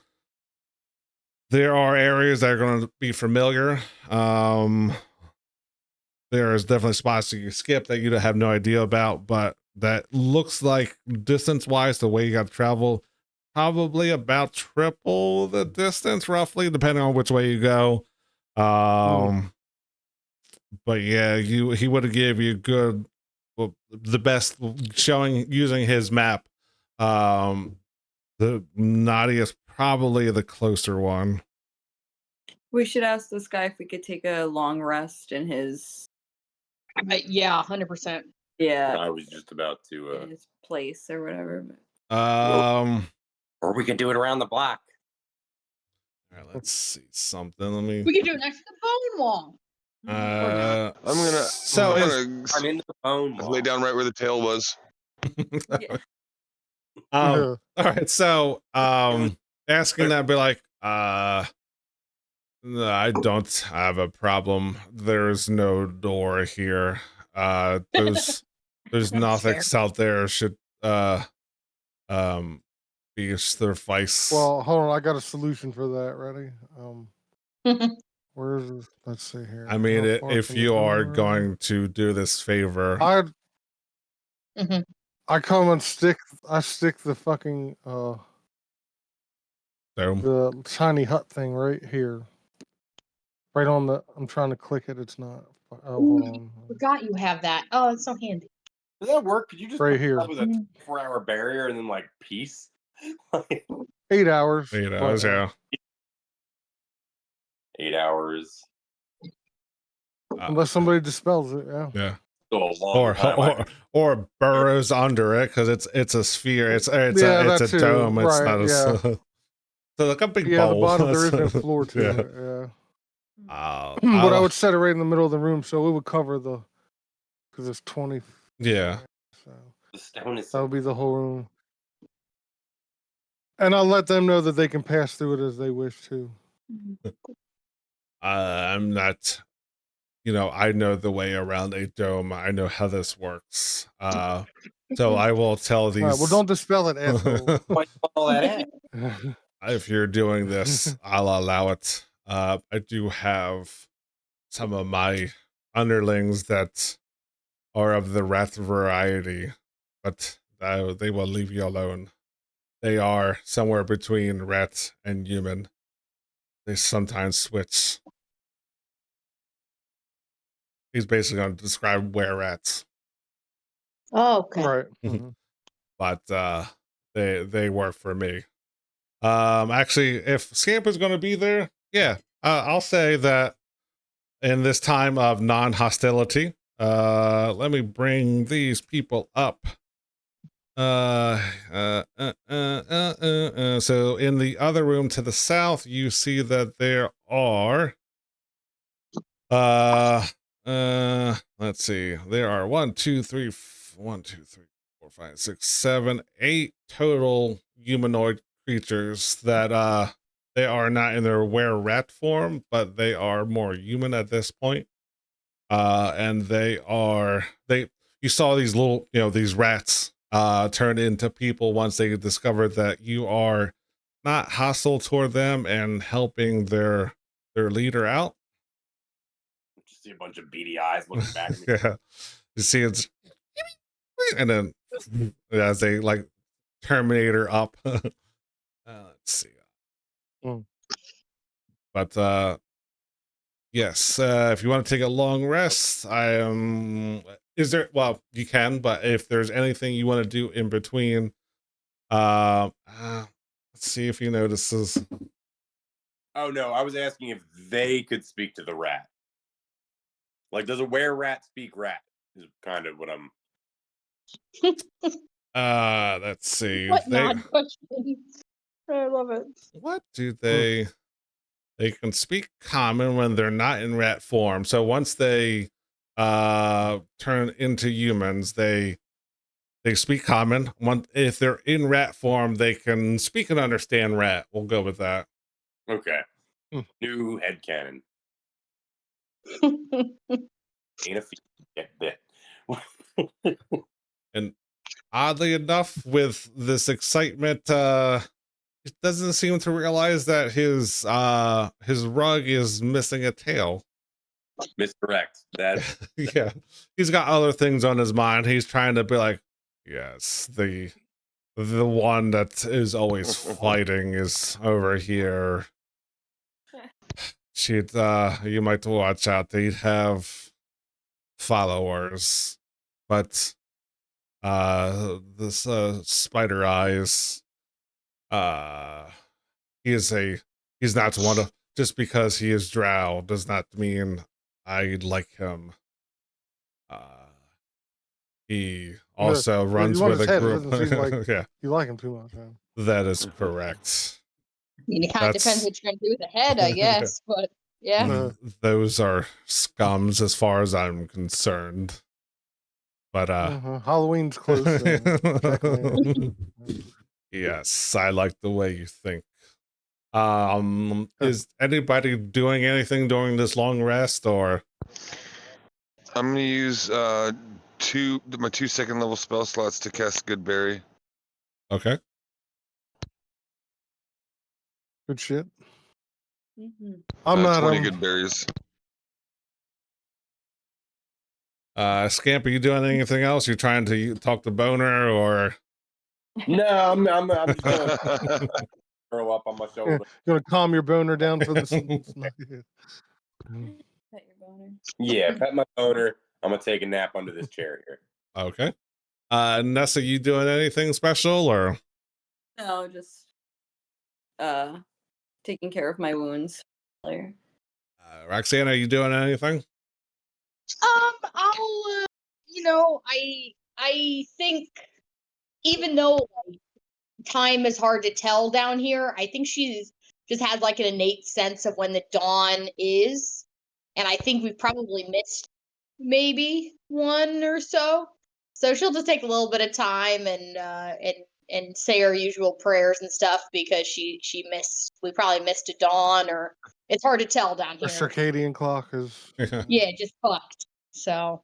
there are areas that are going to be familiar. There's definitely spots that you skip that you have no idea about, but that looks like distance wise, the way you got to travel probably about triple the distance, roughly, depending on which way you go. But yeah, he would have gave you good, well, the best showing using his map. The Nadia is probably the closer one.
We should ask this guy if we could take a long rest in his.
Yeah, 100%.
Yeah.
I was just about to.
In his place or whatever.
Or we could do it around the block.
All right, let's see something. Let me.
We could do it next to the bone wall.
I'm gonna.
So
I'm in the bone wall.
Lay down right where the tail was.
Yeah.
All right, so asking that, be like, no, I don't have a problem. There's no door here. There's nothing out there should be suffice.
Well, hold on. I got a solution for that. Ready? Where is this? Let's see here.
I mean,
How far
if
from the
you are
door?
going to do this favor,
I come and stick the fucking
dome.
the tiny hut thing right here. Right on the. I'm trying to click it. It's not. Oh, hold on.
Forgot you have that. Oh, it's so handy.
Does that work? Could you just
Right
put
here.
up with a 4-hour barrier and then like peace?
8 hours.
8 hours, yeah.
8 hours.
Unless somebody dispels it, yeah.
Yeah.
Still a long time.
Or burrows under it because it's a sphere. It's
Yeah,
a
that too.
dome. It's
Right,
not a
yeah.
so like a big
Yeah, the
bowl.
bottom there is no floor to
Yeah.
it. Yeah.
I
But I would set it right in the middle of the room so it would cover the, because it's 20.
Yeah.
So
The stone is
that would be the whole room. And I'll let them know that they can pass through it as they wish to.
I'm not, I know the way around a dome. I know how this works. So I will tell these.
All right, well, don't dispel it, asshole.
Why all that in?
If you're doing this, I'll allow it. I do have some of my underlings that are of the rat variety, but they will leave you alone. They are somewhere between rat and human. They sometimes switch. He's basically going to describe were rats.
Oh, okay.
Right.
But they work for me. Actually, if Scamp is going to be there, yeah, I'll say that in this time of non-hostility, let me bring these people up. So in the other room to the south, you see that there are let's see, there are 1 2 3 4 5 6 7 8 total humanoid creatures that they are not in their were-rat form, but they are more human at this point. And you saw these little, these rats turn into people once they discovered that you are not hostile toward them and helping their leader out.
Just see a bunch of beady eyes looking back at me.
Yeah, you see it's, and then as they like Terminator up. Let's see. But yes, if you want to take a long rest, well, you can, but if there's anything you want to do in between, let's see if he notices.
Oh no, I was asking if they could speak to the rat. Like, does a were-rat speak rat? Is kind of what I'm.
Let's see.
What question? I love it.
What do they? They can speak common when they're not in rat form. So once they turn into humans, they speak common. If they're in rat form, they can speak and understand rat. We'll go with that.
Okay. New headcanon. Ain't a get bit.
And oddly enough, with this excitement, he doesn't seem to realize that his rug is missing a tail.
Miscorrect. That
Yeah, he's got other things on his mind. He's trying to be like, yes, the the one that is always fighting is over here. She'd you might watch out. They'd have followers, but this Spider Eyes, he's not one of, just because he is drow does not mean I like him. He also runs
you want
with
his
a
head. It
group.
doesn't seem like
Yeah,
you like him too much, man.
that is correct.
I mean, it kind of depends what you're gonna do with the head, I guess. But yeah,
Those are scums as far as I'm concerned. But
Halloween's close. So
yes, I like the way you think. Is anybody doing anything during this long rest, or?
I'm gonna use my 2 second level spell slots to cast Goodberry.
Okay.
good shit.
Mm-hmm.
I'm not
20 good berries.
Scamp, are you doing anything else? You trying to talk to Boner, or?
No, I'm just gonna throw up on my shoulder.
You gonna calm your boner down for this?
Pet your boner.
Yeah, pet my boner. I'm gonna take a nap under this chair here.
Okay. Nessa, you doing anything special, or?
No, just taking care of my wounds. Later.
Roxanne, are you doing anything?
I'll, I think even though like, time is hard to tell down here, I think she's just has like an innate sense of when the dawn is, and I think we've probably missed maybe one or so. So she'll just take a little bit of time and say her usual prayers and stuff because we probably missed a dawn, or it's hard to tell down
The
here.
circadian clock is.
Yeah, just fucked. So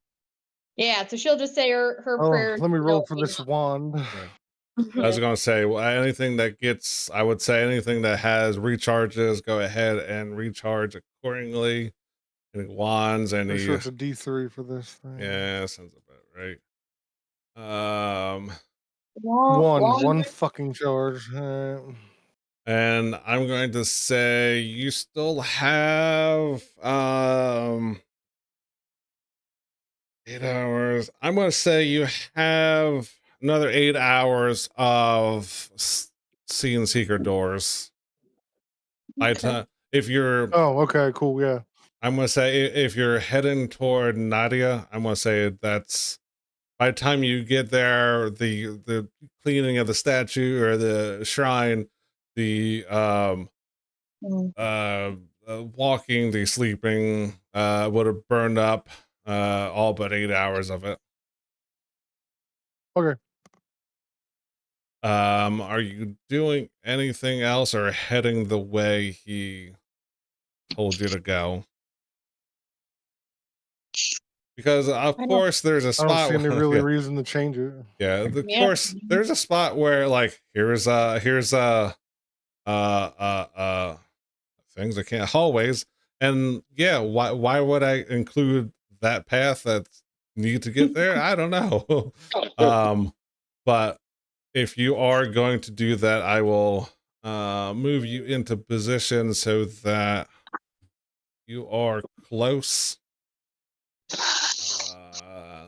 yeah, so she'll just say her prayers.
Let me roll for this wand.
I was gonna say, well, anything that gets, I would say anything that has recharges, go ahead and recharge accordingly. Any wands, any.
Pretty sure it's a D3 for this thing.
Yeah, sounds about right.
One fucking charge.
And I'm going to say you still have 8 hours. I'm going to say you have another 8 hours of seeing secret doors.
Okay.
If you're,
Oh, okay, cool, yeah.
I'm going to say if you're heading toward Nadia, I'm going to say that's by the time you get there, the cleaning of the statue or the shrine, the walking, the sleeping would have burned up all but 8 hours of it.
Okay.
Are you doing anything else or heading the way he told you to go? Because of course there's a spot.
I don't see any really reason to change it.
Yeah, of course there's a spot where like here's things I can't, hallways, and yeah, why would I include that path that need to get there? I don't know. But if you are going to do that, I will move you into position so that you are close.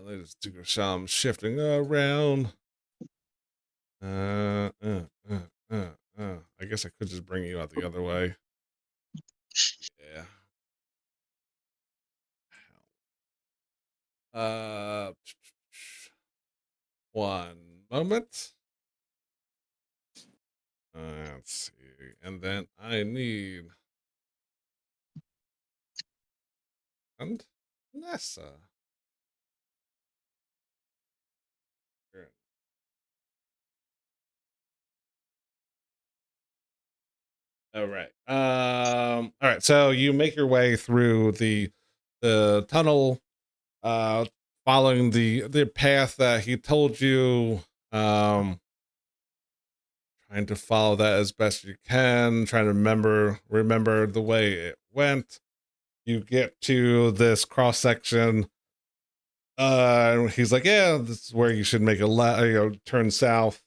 Let's do some shifting around. I guess I could just bring you out the other way. Yeah. One moment. Let's see. And then I need and Nessa. All right. All right. So you make your way through the tunnel, following the path that he told you. Trying to follow that as best you can. Trying to remember the way it went. You get to this cross section. He's like, yeah, this is where you should make a turn south.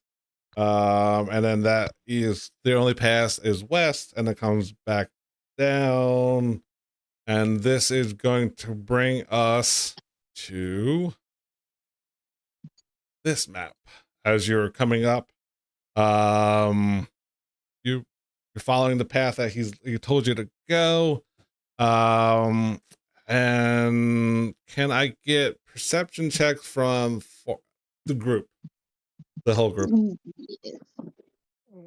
And then that is the only pass is west, and it comes back down. And this is going to bring us to this map. As you're coming up, you're following the path that he told you to go. And can I get perception checks from the group, the whole group?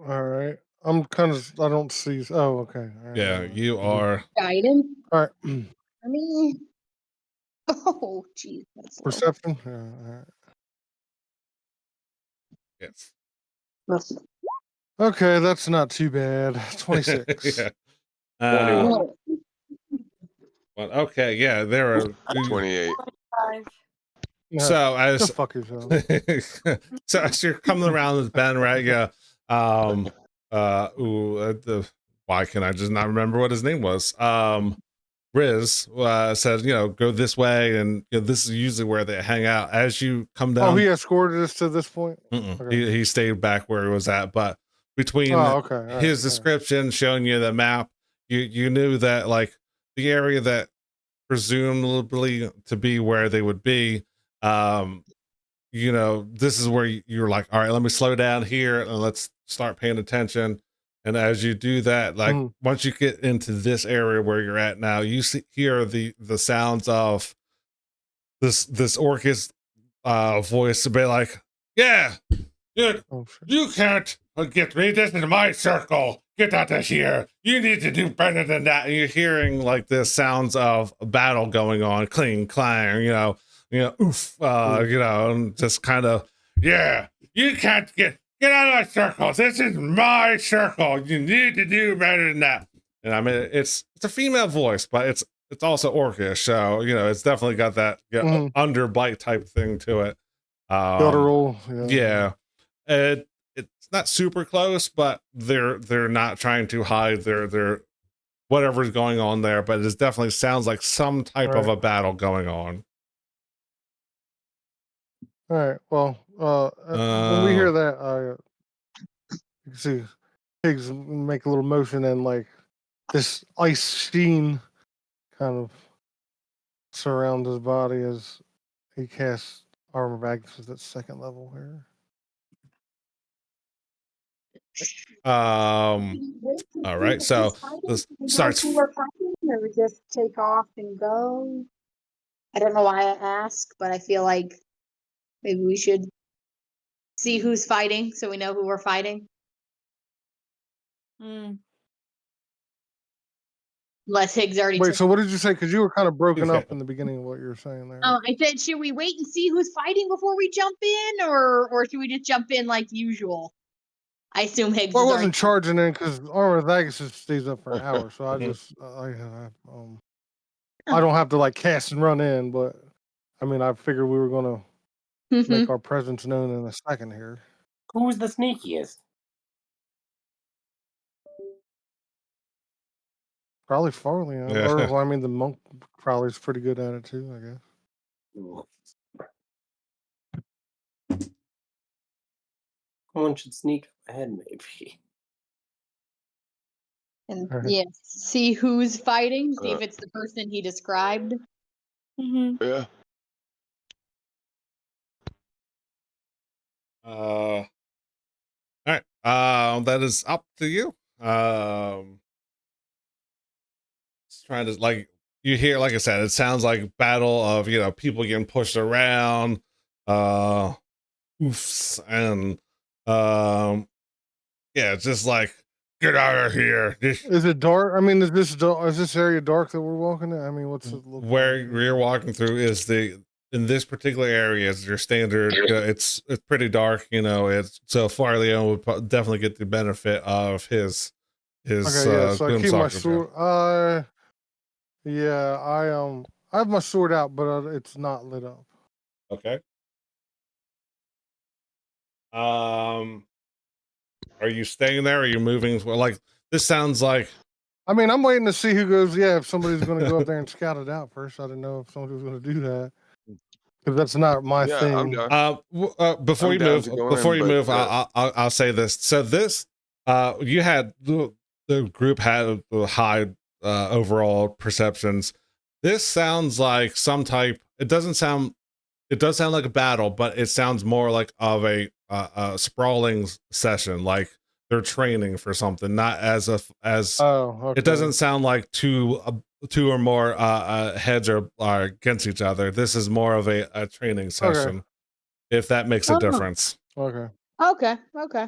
All right. I'm kind of. I don't see. Oh, okay. All right,
Yeah, you are.
Guidance
All right.
for me. Oh, jeez.
Perception. Yeah, all right.
Yes.
Okay, that's not too bad. 26.
Yeah.
21.
Well, okay, yeah, there are
28.
5.
Yeah,
so
go
as
fuck yourself.
so as you're coming around this bend, right? Yeah. The why can I just not remember what his name was? Rizz said, go this way, and this is usually where they hang out. As you come down,
Oh, he escorted us to this point.
Okay. He stayed back where he was at, but between his description showing you the map, you knew that like the area that presumably to be where they would be, this is where you're like, all right, let me slow down here and let's start paying attention. And as you do that, like once you get into this area where you're at now, you hear the sounds of this Orcus voice to be like, yeah, you can't get me. This is my circle. Get out of here. You need to do better than that. And you're hearing like the sounds of a battle going on, cling, clang, oof, and just kind of, yeah, you can't get out of my circle. This is my circle. You need to do better than that. And I mean, it's a female voice, but it's also Orcish, so it's definitely got that underbite type thing to it.
Guttural,
yeah. It's not super close, but they're not trying to hide their whatever's going on there, but it definitely sounds like some type of a battle going on.
All right. Well, when we hear that, you can see Higgs make a little motion, and like this ice sheen kind of surrounds his body as he casts armor back to that second level here.
All right, so this starts.
Or just take off and go. I don't know why I ask, but I feel like maybe we should see who's fighting so we know who we're fighting. Unless Higgs already.
Wait, so what did you say? Because you were kind of broken up in the beginning of what you were saying there.
Oh, I said, should we wait and see who's fighting before we jump in, or should we just jump in like usual? I assume Higgs.
Well, I wasn't charging in because Armor Thaggus stays up for an hour, so I just I don't have to like cast and run in, but I mean I figured we were gonna make our presence known in a second here.
Who's the sneakiest?
Probably Farley, or well, I mean the monk probably is pretty good at it too, I guess.
One should sneak ahead, maybe.
And see who's fighting. See if it's the person he described.
Yeah.
All right. That is up to you. Trying to like you hear, like I said, it sounds like battle of people getting pushed around, oofs, and just like get out of here.
Is it dark? I mean, is this area dark that we're walking in? I mean, what's it look
where you're walking through is in this particular area is your standard. It's pretty dark. It's so Farleon would definitely get the benefit of his.
Okay, so I keep my sword. I have my sword out, but it's not lit up.
Okay. Are you staying there? Or are you moving? Well, like this sounds like.
I mean, I'm waiting to see who goes. Yeah, if somebody's going to go up there and scout it out first. I didn't know if somebody was going to do that. If that's not my
Yeah,
thing.
I'm down.
Before
I'm
you
down
move,
to go
before
in,
you
but,
move, I'll say this. So this, you had the group had high overall perceptions. This sounds like some type. It doesn't sound. It does sound like a battle, but it sounds more like of a sprawling session, like they're training for something, not as
Oh, okay.
It doesn't sound like two or more heads are against each other. This is more of a training session, if that makes a difference.
Okay.
Okay. Okay.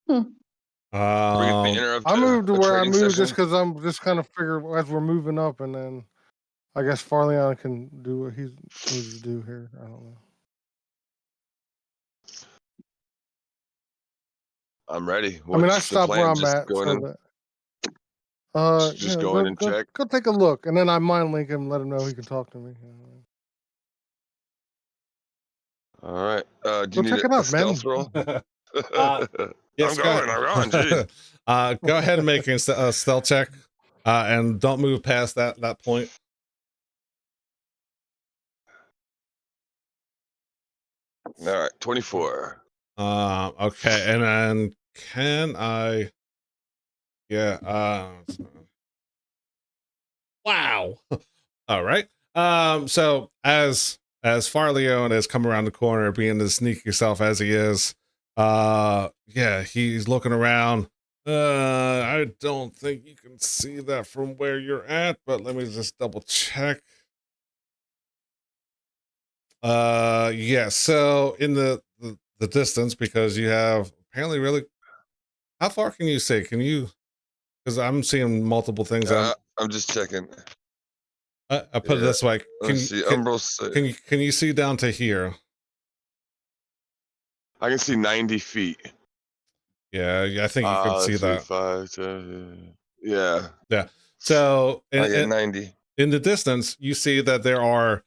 We're gonna interrupt.
I moved to
a
where I
training
moved just
session?
because I'm just kind of figure as we're moving up, and then I guess Farleon can do what he needs to do here. I don't know.
I'm ready.
I mean, I
What's the
stopped where
plan?
I'm
Just
at,
go in
so
and
that
just
yeah,
go in and check.
go take a look, and then I mind link him, and let him know he can talk to me.
All right. Do
Go
you need
check it
a
out, man.
stealth roll?
Yes,
I'm going. Geez.
Go ahead and make a stealth check, and don't move past that point.
All right. 24.
Okay, and then can I? Yeah. Wow. All right. So as Farleon has come around the corner, being the sneaky self as he is, yeah, he's looking around. I don't think you can see that from where you're at, but let me just double check. Yeah. So in the distance, because you have apparently really, how far can you see? Can you? Because I'm seeing multiple things.
I'm just checking.
I put it this way.
Let's see. Umbral.
Can you see down to here?
I can see 90 feet.
Yeah, I think you can see that.
5, 10, yeah.
Yeah. So
I get 90.
In the distance, you see that there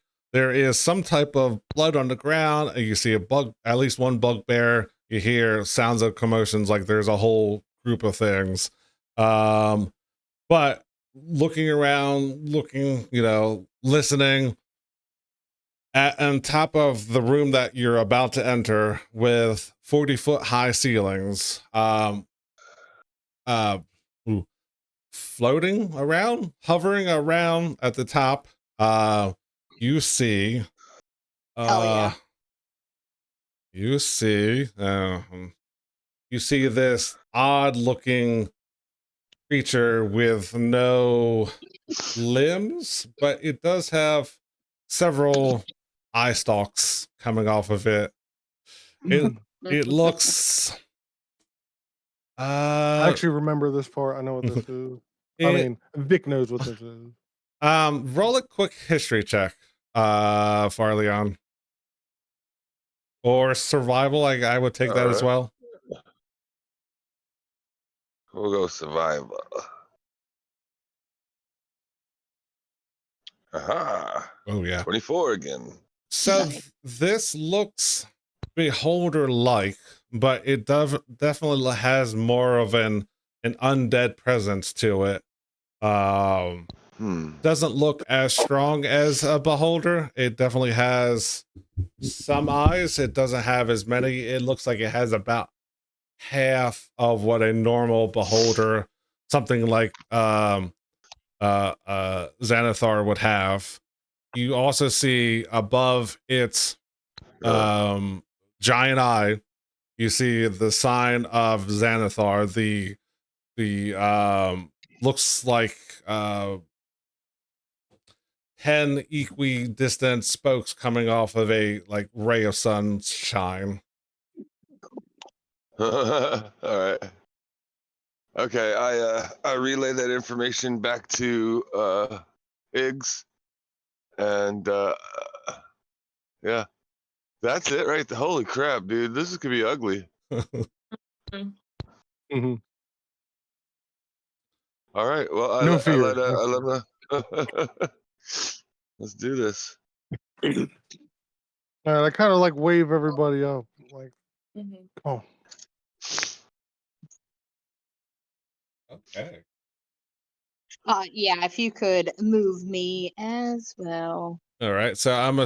is some type of blood on the ground. And you see a bug, at least one bugbear. You hear sounds of commotions, like there's a whole group of things. But looking around, listening, on top of the room that you're about to enter, with 40-foot high ceilings, floating around, hovering around at the top, you see you see this odd looking creature with no limbs, but it does have several eye stalks coming off of it. It looks
I actually remember this part. I know what this is. I mean, Vic knows what this is.
Roll a quick history check, Farleon. Or survival, I would take that as well.
We'll go survival. Aha.
Oh yeah.
24 again.
So this looks beholder-like, but it definitely has more of an undead presence to it. Doesn't look as strong as a beholder. It definitely has some eyes. It doesn't have as many. It looks like it has about half of what a normal beholder, something like Xanathar would have. You also see above its giant eye, you see the sign of Xanathar. The looks like 10 equidistant spokes coming off of a like ray of sunshine.
All right. Okay, I relay that information back to Iggs, and yeah, that's it, right? Holy crap, dude, this is gonna be ugly. All right, well,
No fear.
Let's do this.
All right, I kind of like wave everybody up, like, oh.
Okay.
Yeah, if you could move me as well.
All right, so I'm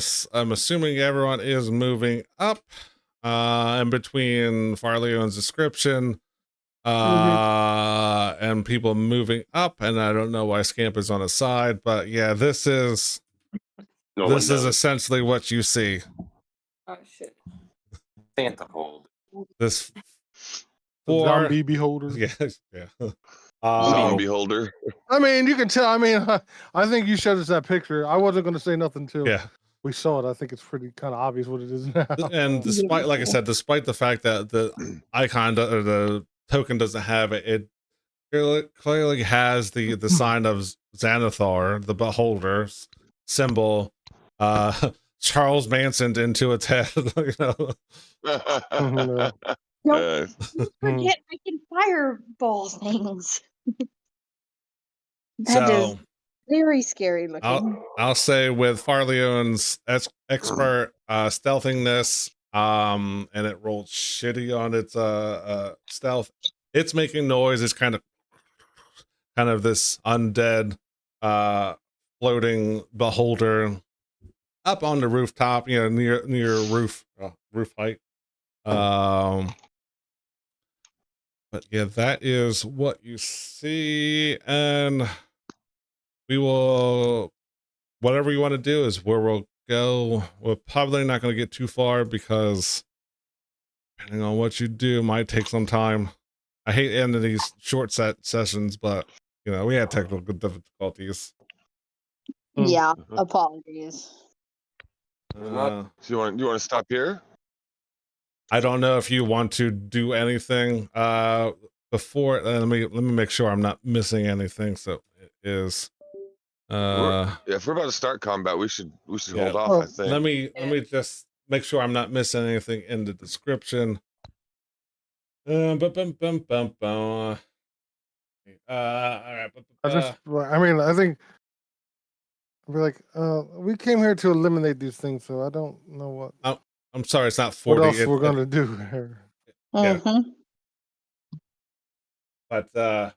assuming everyone is moving up, in between Farleon's description, and people moving up, and I don't know why Scamp is on the side, but yeah, this is essentially what you see.
Oh shit.
Santa hold.
This
The zombie beholder.
yes, yeah.
Zombie holder.
I mean, you can tell. I mean, I think you showed us that picture. I wasn't going to say nothing till
Yeah.
we saw it. I think it's pretty kind of obvious what it is now.
And despite, like I said, despite the fact that the icon or the token doesn't have it, it clearly has the sign of Xanathar, the beholder's symbol, Charles Manson into its head. You know?
Don't forget I can fireball things. That is very scary looking.
I'll say with Farleon's expert stealthiness, and it rolled shitty on its stealth. It's making noise. It's kind of this undead floating beholder up on the rooftop, you know, near roof height. But yeah, that is what you see, and we will, whatever you want to do is where we'll go. We're probably not going to get too far because depending on what you do might take some time. I hate ending these short sessions, but you know, we had technical difficulties.
Yeah, apologies.
So you want to stop here?
I don't know if you want to do anything before. Let me make sure I'm not missing anything. So it is.
Yeah, if we're about to start combat, we should hold off. I think.
Let me just make sure I'm not missing anything in the description. All right.
I mean, I think we're like, we came here to eliminate these things, so I don't know what.
I'm sorry, it's not 40.
What else we're gonna do here?
Yeah. But like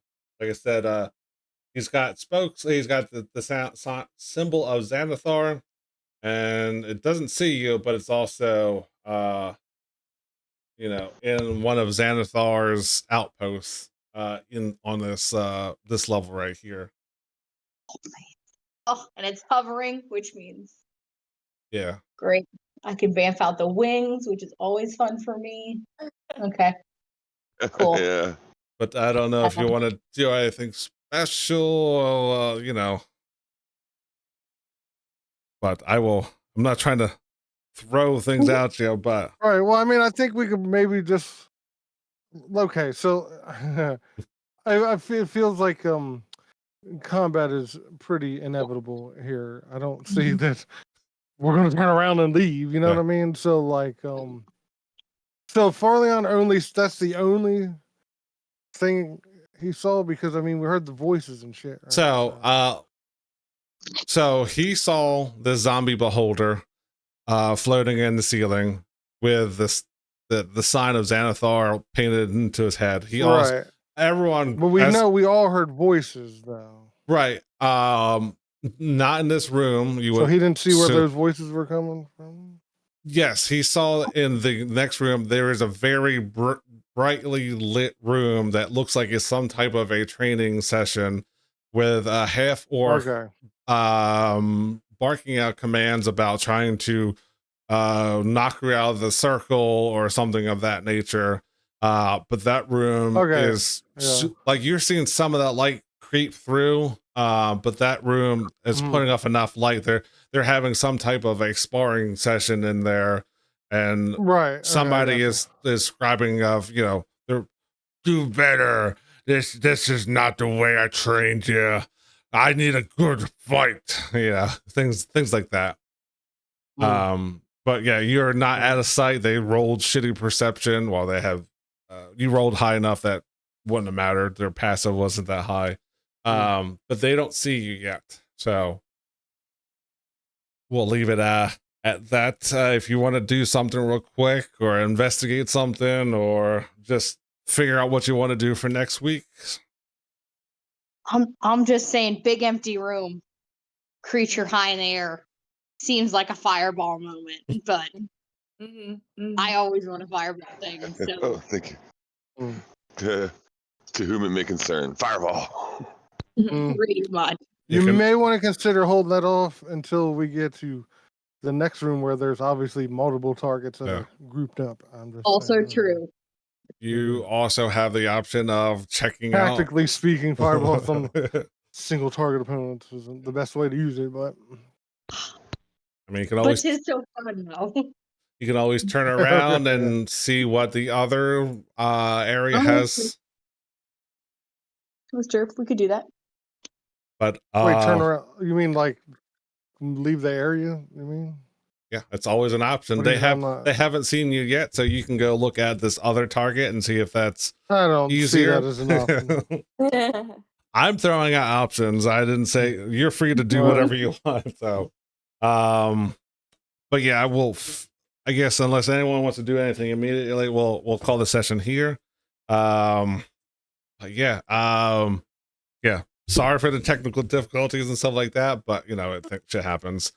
I said, he's got spokes. He's got the symbol of Xanathar, and it doesn't see you, but it's also you know, in one of Xanathar's outposts in on this this level right here.
Oh, and it's hovering, which means
great.
I can bamf out the wings, which is always fun for me. Okay. Cool.
Yeah.
But I don't know if you want to do anything special, you know. But I'm not trying to throw things out you, but
all right. Well, I mean, I think we could maybe just. Okay, so I feel it feels like combat is pretty inevitable here. I don't see that we're gonna turn around and leave. You know what I mean? So like so Farleon only, that's the only thing he saw, because I mean we heard the voices and shit. Right?
So he saw the zombie beholder floating in the ceiling with the sign of Xanathar painted into his head. He also everyone,
but we know we all heard voices though.
Right. Not in this room.
So he didn't see where those voices were coming from?
Yes, he saw in the next room there is a very brightly lit room that looks like it's some type of a training session with a half orc barking out commands about trying to knock her out of the circle or something of that nature. But that room is like you're seeing some of that light creep through, but that room is putting off enough light. They're having some type of a sparring session in there, and somebody is describing of, you know, they're do better. This is not the way I trained you. I need a good fight. Yeah, things like that. But yeah, you're not out of sight. They rolled shitty perception. While they have, you rolled high enough that wouldn't have mattered. Their passive wasn't that high. But they don't see you yet. So we'll leave it at that. If you want to do something real quick or investigate something or just figure out what you want to do for next week,
I'm just saying, big empty room, creature high in the air. Seems like a fireball moment, but I always want to fireball things. So.
Oh, thank you. To whom it may concern, fireball.
Pretty much.
You may want to consider holding that off until we get to the next room where there's obviously multiple targets that are grouped up. I'm just
also
saying.
true.
You also have the option of checking out.
Tactically speaking, fireballs on single target opponents isn't the best way to use it, but
I mean, you can always.
But it's so fun though.
You can always turn around and see what the other area has.
That's true. We could do that.
But
wait, turn around. You mean like leave the area? You mean?
Yeah, it's always an option. They haven't seen you yet, so you can go look at this other target and see if that's
I don't
easier.
see that as an option.
I'm throwing out options. I didn't say you're free to do whatever you want. So, but yeah, I will. I guess unless anyone wants to do anything immediately, we'll call the session here. But yeah, yeah. Sorry for the technical difficulties and stuff like that, but you know, shit happens.